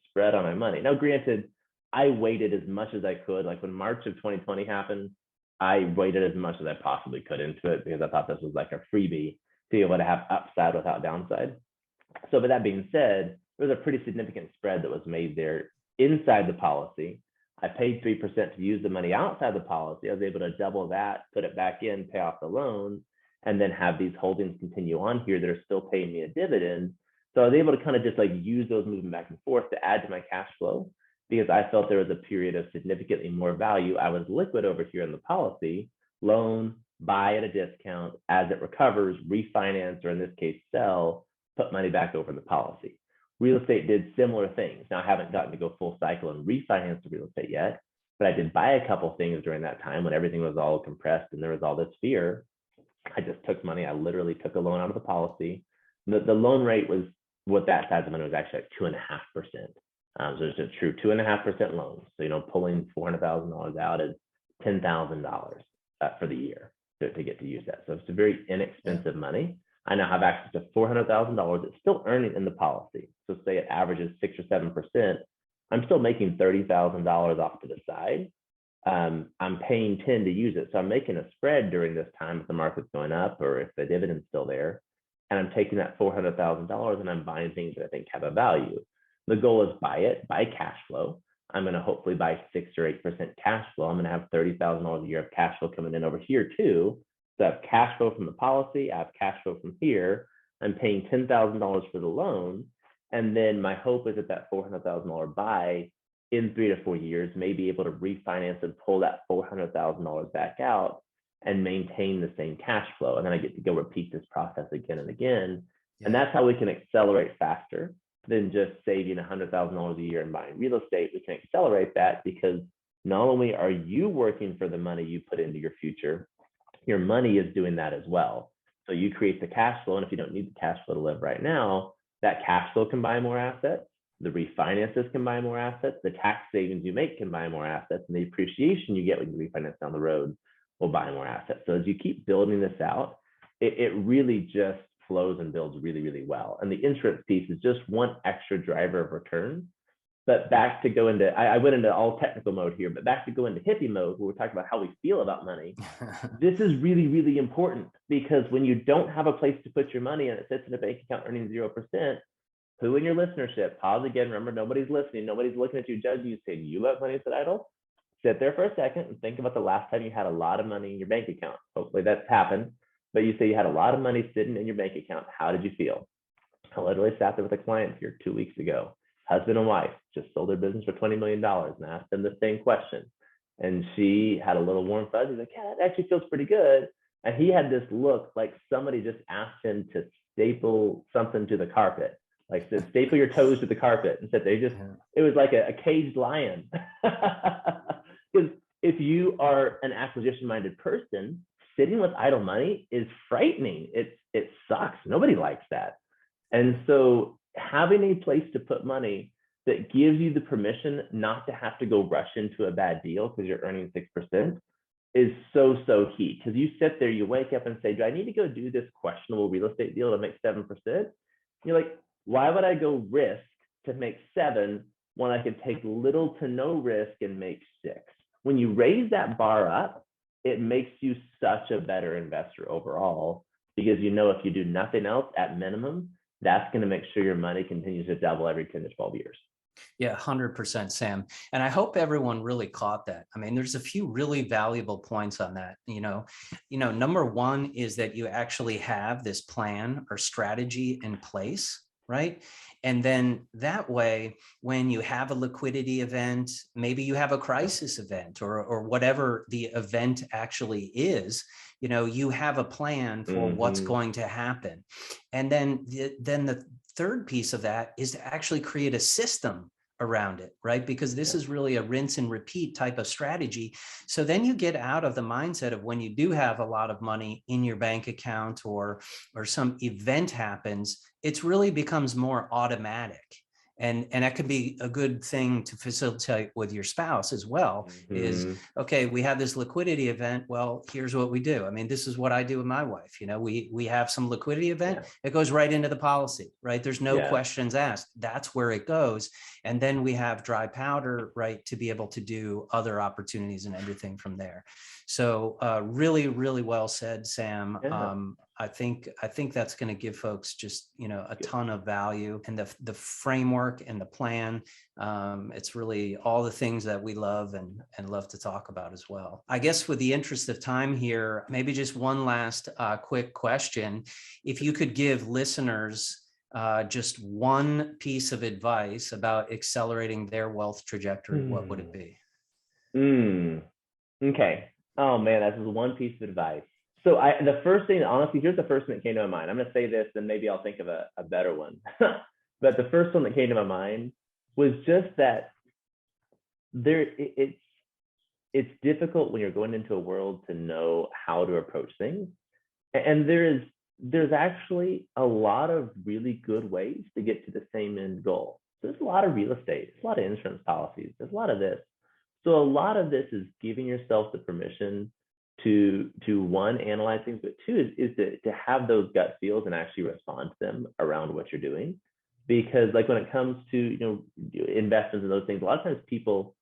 spread on my money. Now, granted, I waited as much as I could. Like when March of 2020 happened, I waited as much as I possibly could into it because I thought this was like a freebie to be able to have upside without downside. So with that being said, there was a pretty significant spread that was made there inside the policy. I paid 3% to use the money outside the policy. I was able to double that, put it back in, pay off the loan, and then have these holdings continue on here that are still paying me a dividend. So I was able to kind of just like use those moving back and forth to add to my cash flow because I felt there was a period of significantly more value. I was liquid over here in the policy, loan, buy at a discount, as it recovers, refinance, or in this case, sell, put money back over in the policy. Real estate did similar things. Now I haven't gotten to go full cycle and refinance the real estate yet, but I did buy a couple things during that time when everything was all compressed and there was all this fear. I just took money. I literally took a loan out of the policy. The loan rate was, what that size of money was actually at 2.5%. So it's a true 2.5% loan. So, pulling $400,000 out is $10,000 for the year to get to use that. So it's a very inexpensive money. I now have access to $400,000. It's still earning in the policy. So say it averages 6 or 7%. I'm still making $30,000 off to the side. I'm paying 10 to use it. So I'm making a spread during this time if the market's going up or if the dividend's still there. And I'm taking that $400,000 and I'm buying things that I think have a value. The goal is buy cash flow. I'm going to hopefully buy 6 or 8% cash flow. I'm going to have $30,000 a year of cash flow coming in over here too. So I have cash flow from the policy. I have cash flow from here. I'm paying $10,000 for the loan. And then my hope is that $400,000 buy in 3 to 4 years may be able to refinance and pull that $400,000 back out and maintain the same cash flow. And then I get to go repeat this process again and again. Yeah. And that's how we can accelerate faster than just saving $100,000 a year and buying real estate. We can accelerate that because not only are you working for the money you put into your future, your money is doing that as well. So you create the cash flow. And if you don't need the cash flow to live right now, that cash flow can buy more assets. The refinances can buy more assets. The tax savings you make can buy more assets. And the appreciation you get when you refinance down the road will buy more assets. So as you keep building this out, it really just flows and builds really, really well. And the insurance piece is just one extra driver of return. But back to go into, I went into all technical mode here, but back to go into hippie mode, where we're talking about how we feel about money. This is really, really important because when you don't have a place to put your money and it sits in a bank account earning 0%, who in your listenership, pause again, remember, nobody's listening, nobody's looking at you, judging you, saying, you let money sit idle? Sit there for a second and think about the last time you had a lot of money in your bank account. Hopefully that's happened, but you say you had a lot of money sitting in your bank account. How did you feel? I literally sat there with a client here 2 weeks ago. Husband and wife just sold their business for $20 million, and I asked them the same question. And she had a little warm fuzzy, like, yeah, it actually feels pretty good. And he had this look like somebody just asked him to staple something to the carpet, like to staple your toes to the carpet, and said it was like a caged lion. Because if you are an acquisition-minded person, sitting with idle money is frightening. It sucks. Nobody likes that. And so having a place to put money that gives you the permission not to have to go rush into a bad deal because you're earning 6% is so key. Because you sit there, you wake up and say, do I need to go do this questionable real estate deal to make 7%? You're like, why would I go risk to make 7 one I could take little to no risk and make 6. When you raise that bar up, it makes you such a better investor overall, because you know if you do nothing else at minimum, that's going to make sure your money continues to double every 10 to 12 years. Yeah, 100%, Sam. And I hope everyone really caught that. I mean, there's a few really valuable points on that. Number one is that you actually have this plan or strategy in place, right? And then that way, when you have a liquidity event, maybe you have a crisis event or whatever the event actually is, you have a plan for what's going to happen. And then the third piece of that is to actually create a system around it, right? Because this is really a rinse and repeat type of strategy. So then you get out of the mindset of when you do have a lot of money in your bank account or some event happens, it really becomes more automatic. And that could be a good thing to facilitate with your spouse as well, is, okay, we have this liquidity event. Well, here's what we do. I mean, this is what I do with my wife. We have some liquidity event. It goes right into the policy, right? There's no questions asked. That's where it goes. And then we have dry powder, right, to be able to do other opportunities and everything from there. So really, really well said, Sam. I think that's going to give folks just, a ton of value, and the framework and the plan. It's really all the things that we love and love to talk about as well. I guess with the interest of time here, maybe just one last quick question. If you could give listeners just one piece of advice about accelerating their wealth trajectory, what would it be? Okay. Oh man, that's one piece of advice. So the first thing, honestly, here's the first thing that came to my mind. I'm going to say this, and maybe I'll think of a better one. But the first one that came to my mind was just that it's difficult when you're going into a world to know how to approach things. And there's actually a lot of really good ways to get to the same end goal. There's a lot of real estate, there's a lot of insurance policies, there's a lot of this. So a lot of this is giving yourself the permission to one, analyze things, but two is to have those gut feels and actually respond to them around what you're doing. Because like when it comes to investments and those things, a lot of times people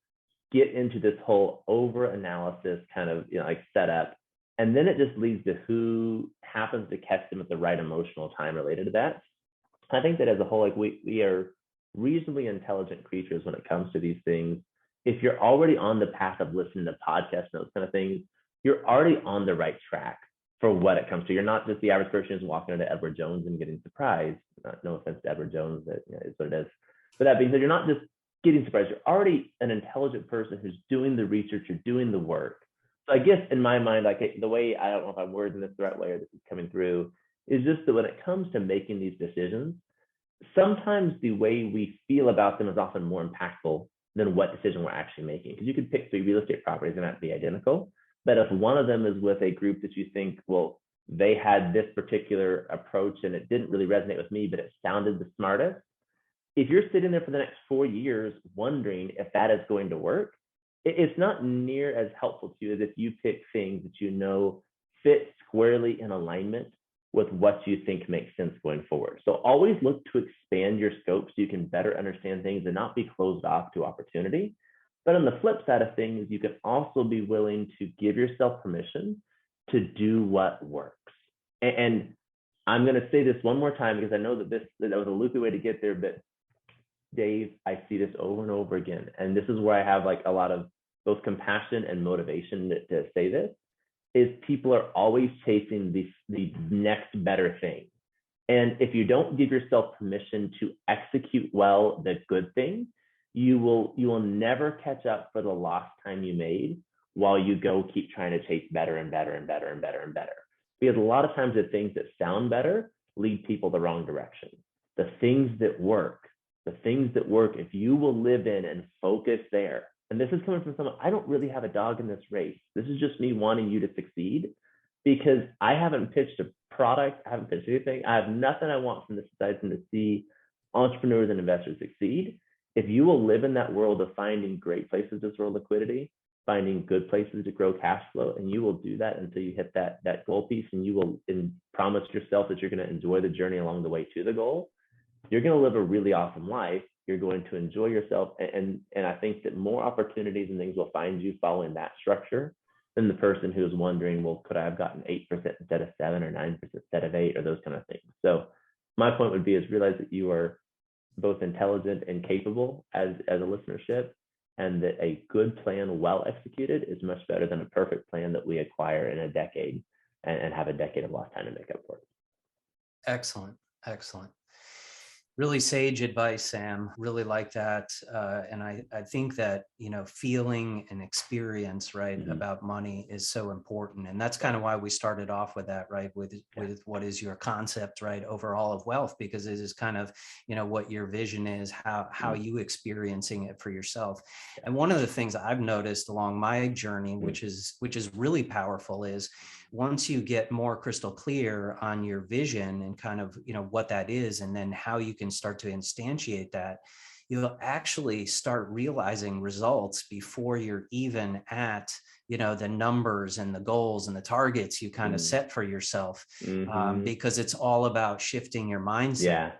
get into this whole over analysis kind of like setup, and then it just leads to who happens to catch them at the right emotional time related to that. I think that as a whole, like we are reasonably intelligent creatures when it comes to these things. If you're already on the path of listening to podcasts and those kind of things, you're already on the right track for what it comes to. You're not just the average person who's walking into Edward Jones and getting surprised. No offense to Edward Jones, that is what it is. But that being said, you're not just getting surprised. You're already an intelligent person who's doing the research, you're doing the work. So I guess in my mind, like the way, I don't know if I'm wording this the right way or this is coming through, is just that when it comes to making these decisions, sometimes the way we feel about them is often more impactful than what decision we're actually making. Because you could pick 3 real estate properties and not be identical. But if one of them is with a group that you think, well, they had this particular approach and it didn't really resonate with me, but it sounded the smartest. If you're sitting there for the next 4 years wondering if that is going to work, it's not near as helpful to you as if you pick things that fit squarely in alignment with what you think makes sense going forward. So always look to expand your scope so you can better understand things and not be closed off to opportunity. But on the flip side of things, you can also be willing to give yourself permission to do what works. And I'm going to say this one more time because I know that was a loopy way to get there, but Dave, I see this over and over again. And this is where I have like a lot of both compassion and motivation to say this, is people are always chasing the next better thing. And if you don't give yourself permission to execute well the good thing, you will never catch up for the lost time you made while you keep trying to chase better and better and better and better and better. Because a lot of times the things that sound better lead people the wrong direction. The things that work, if you will live in and focus there, and this is coming from someone, I don't really have a dog in this race. This is just me wanting you to succeed, because I haven't pitched a product, I haven't pitched anything. I have nothing I want from this aside than to see entrepreneurs and investors succeed. If you will live in that world of finding great places to throw liquidity, finding good places to grow cash flow, and you will do that until you hit that goal piece, and you will promise yourself that you're going to enjoy the journey along the way to the goal, you're going to live a really awesome life. You're going to enjoy yourself. And I think that more opportunities and things will find you following that structure than the person who's wondering, well, could I have gotten 8% instead of 7 or 9% instead of 8 or those kind of things. So my point would be is realize that you are both intelligent and capable as a listenership, and that a good plan well executed is much better than a perfect plan that we acquire in a decade and have a decade of lost time to make up for it. Excellent. Excellent. Really sage advice, Sam. Really like that. And I think that, feeling and experience, right, about money is so important. And that's kind of why we started off with that, right, with what is your concept, right, overall of wealth, because it is kind of, what your vision is, how you experiencing it for yourself. And one of the things I've noticed along my journey, which is really powerful, is once you get more crystal clear on your vision and kind of, what that is, and then how you can start to instantiate that, you'll actually start realizing results before you're even at, the numbers and the goals and the targets you kind of set for yourself, because it's all about shifting your mindset. Yeah.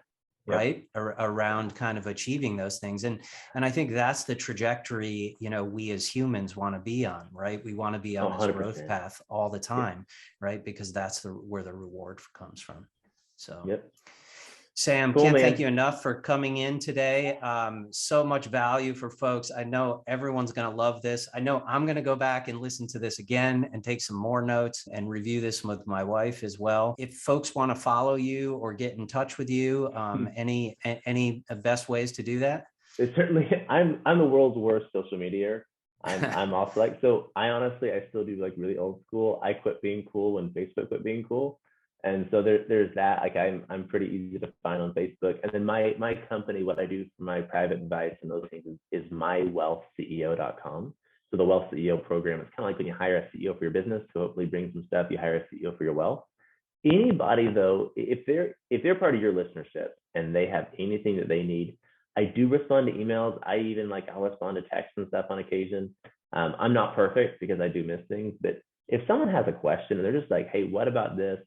Right. Around kind of achieving those things. And I think that's the trajectory, we as humans want to be on, right? We want to be on this 100%. growth path all the time, right? Because that's where the reward comes from. So, Sam, cool, can't man. thank you enough for coming in today. So much value for folks. I know everyone's going to love this. I know I'm going to go back and listen to this again and take some more notes and review this with my wife as well. If folks want to follow you or get in touch with you, any best ways to do that? It's certainly, I'm the world's worst social media. I'm off so I still do like really old school. I quit being cool when Facebook quit being cool. And so there's that. Like I'm pretty easy to find on Facebook. And then my company, what I do for my private advice and those things is mywealthceo.com. So the Wealth CEO program, it's kind of like when you hire a CEO for your business to hopefully bring some stuff, you hire a CEO for your wealth. Anybody though, if they're part of your listenership and they have anything that they need, I do respond to emails. I'll respond to texts and stuff on occasion. I'm not perfect because I do miss things, but if someone has a question and they're just like, hey, what about this?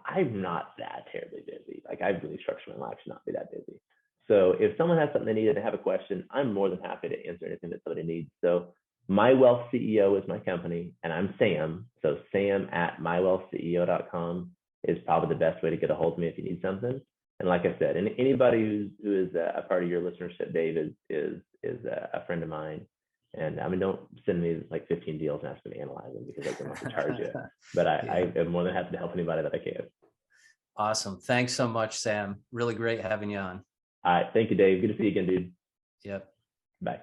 I'm not that terribly busy. Like I've really structured my life to not be that busy. So if someone has something they need and they have a question, I'm more than happy to answer anything that somebody needs. So My Wealth CEO is my company, and I'm Sam. So Sam at mywealthceo.com is probably the best way to get a hold of me if you need something. And like I said, and anybody who is a part of your listenership, Dave, is a friend of mine. And I mean, don't send me like 15 deals and ask me to analyze them because I don't have to charge you. But I am more than happy to help anybody that I can. Awesome. Thanks so much, Sam. Really great having you on. All right. Thank you, Dave. Good to see you again, dude. Yep. Bye.